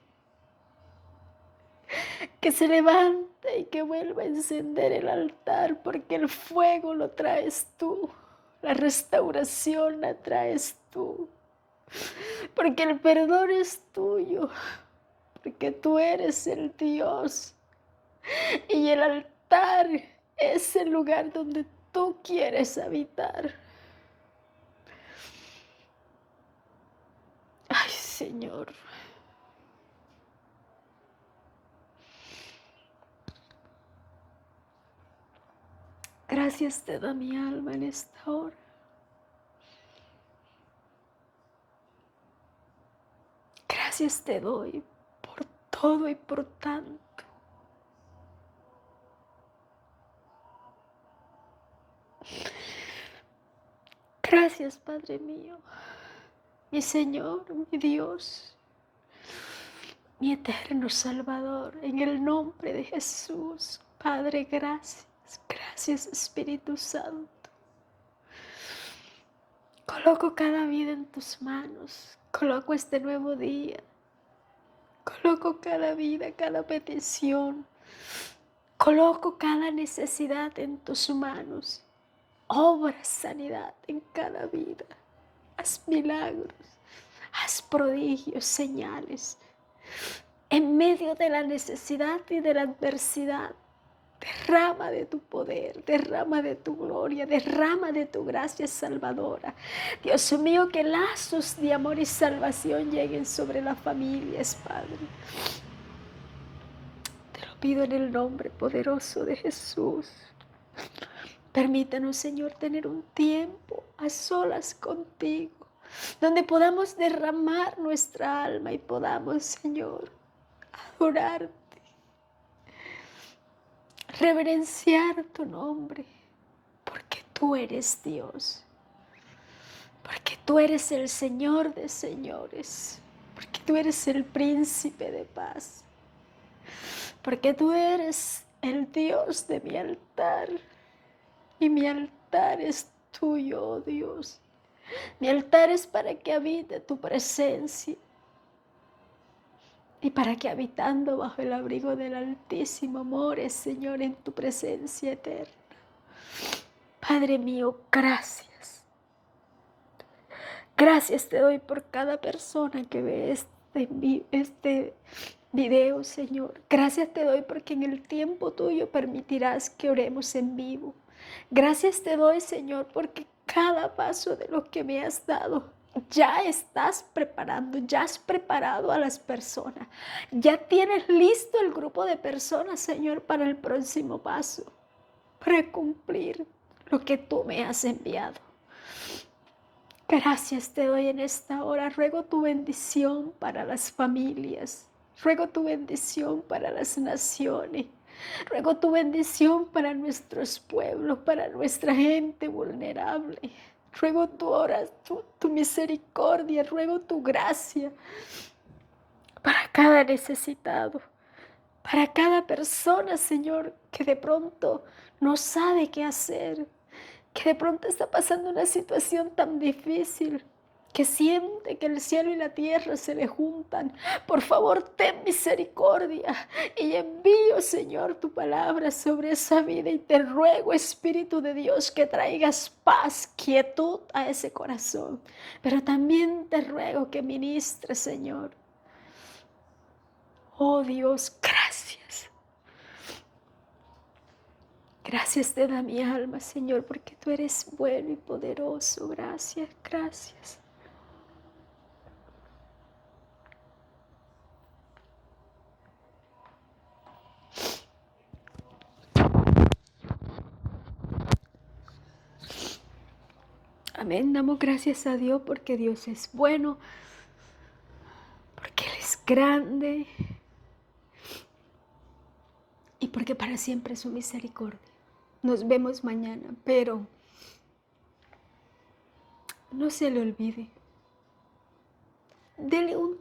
Que se levante y que vuelva a encender el altar, porque el fuego lo traes tú. La restauración la traes tú. Porque el perdón es tuyo. Porque tú eres el Dios. Y el altar es el lugar donde tú quieres habitar. Ay, Señor. Gracias te da mi alma en esta hora. Gracias te doy por todo y por tanto. Gracias, Padre mío, mi Señor, mi Dios, mi eterno Salvador, en el nombre de Jesús. Padre, gracias. Gracias, Espíritu Santo. Coloco cada vida en tus manos. Coloco este nuevo día. Coloco cada vida, cada petición. Coloco cada necesidad en tus manos. Obra sanidad en cada vida. Haz milagros. Haz prodigios, señales. En medio de la necesidad y de la adversidad, derrama de tu poder, derrama de tu gloria, derrama de tu gracia salvadora. Dios mío, que lazos de amor y salvación lleguen sobre las familias, Padre. Te lo pido en el nombre poderoso de Jesús. Permítanos, Señor, tener un tiempo a solas contigo, donde podamos derramar nuestra alma y podamos, Señor, adorarte, reverenciar tu nombre, porque tú eres Dios. porque tú eres el Señor de señores, porque tú eres el príncipe de paz, porque tú eres el Dios de mi altar y mi altar es tuyo, oh Dios. Mi altar es para que habite tu presencia y para que habitando bajo el abrigo del Altísimo mores, Señor, en tu presencia eterna. Padre mío, gracias. Gracias te doy por cada persona que ve este video, Señor. Gracias te doy porque en el tiempo tuyo permitirás que oremos en vivo. Gracias te doy, Señor, porque cada paso de lo que me has dado ya estás preparando, ya has preparado a las personas. Ya tienes listo el grupo de personas, Señor, para el próximo paso, para cumplir lo que tú me has enviado. Gracias te doy en esta hora. Ruego tu bendición para las familias. Ruego tu bendición para las naciones. Ruego tu bendición para nuestros pueblos, para nuestra gente vulnerable. Ruego tu misericordia, ruego tu gracia para cada necesitado, para cada persona, Señor, que de pronto no sabe qué hacer, que de pronto está pasando una situación tan difícil, que siente que el cielo y la tierra se le juntan. Por favor, ten misericordia y envío, Señor, tu palabra sobre esa vida. Y te ruego, Espíritu de Dios, que traigas paz, quietud a ese corazón. Pero también te ruego que ministres, Señor. Oh Dios, gracias. Gracias te da mi alma, Señor, porque tú eres bueno y poderoso. Gracias, gracias. Amén. Damos gracias a Dios porque Dios es bueno, porque Él es grande y porque para siempre es su misericordia. Nos vemos mañana, pero no se le olvide. Dele una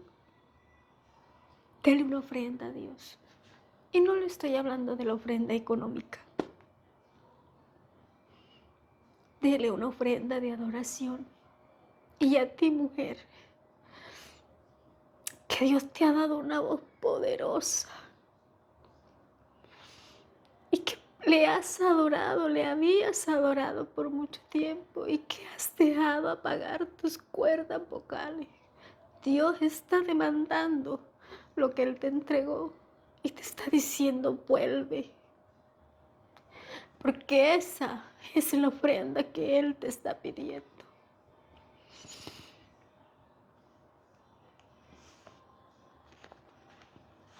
ofrenda a Dios. Y no le estoy hablando de la ofrenda económica. Dele una ofrenda de adoración. Y a ti, mujer, que Dios te ha dado una voz poderosa y que le has adorado, le habías adorado por mucho tiempo y que has dejado apagar tus cuerdas vocales. Dios está demandando lo que Él te entregó y te está diciendo vuelve, porque esa es la ofrenda que Él te está pidiendo.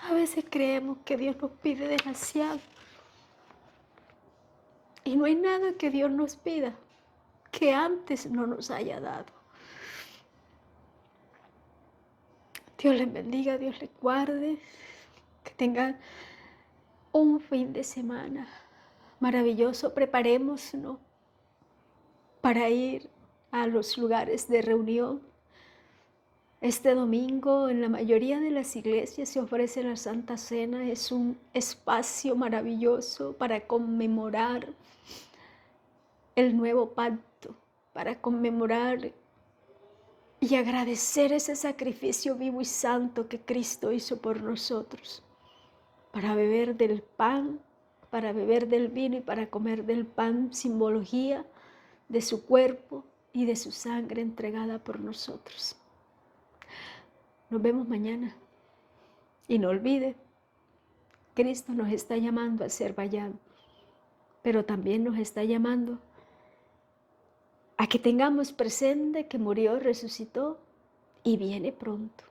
A veces creemos que Dios nos pide demasiado y no hay nada que Dios nos pida que antes no nos haya dado. Dios les bendiga, Dios les guarde, que tengan un fin de semana maravilloso. Preparémonos para ir a los lugares de reunión. Este domingo en la mayoría de las iglesias se ofrece la Santa Cena. Es un espacio maravilloso para conmemorar el nuevo pacto, para conmemorar y agradecer ese sacrificio vivo y santo que Cristo hizo por nosotros, para beber del pan, para beber del vino y para comer del pan, simbología de su cuerpo y de su sangre entregada por nosotros. Nos vemos mañana. Y no olvide, Cristo nos está llamando a ser Azerbaiyán, pero también nos está llamando a que tengamos presente que murió, resucitó y viene pronto,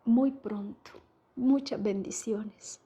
muy pronto. Muchas bendiciones.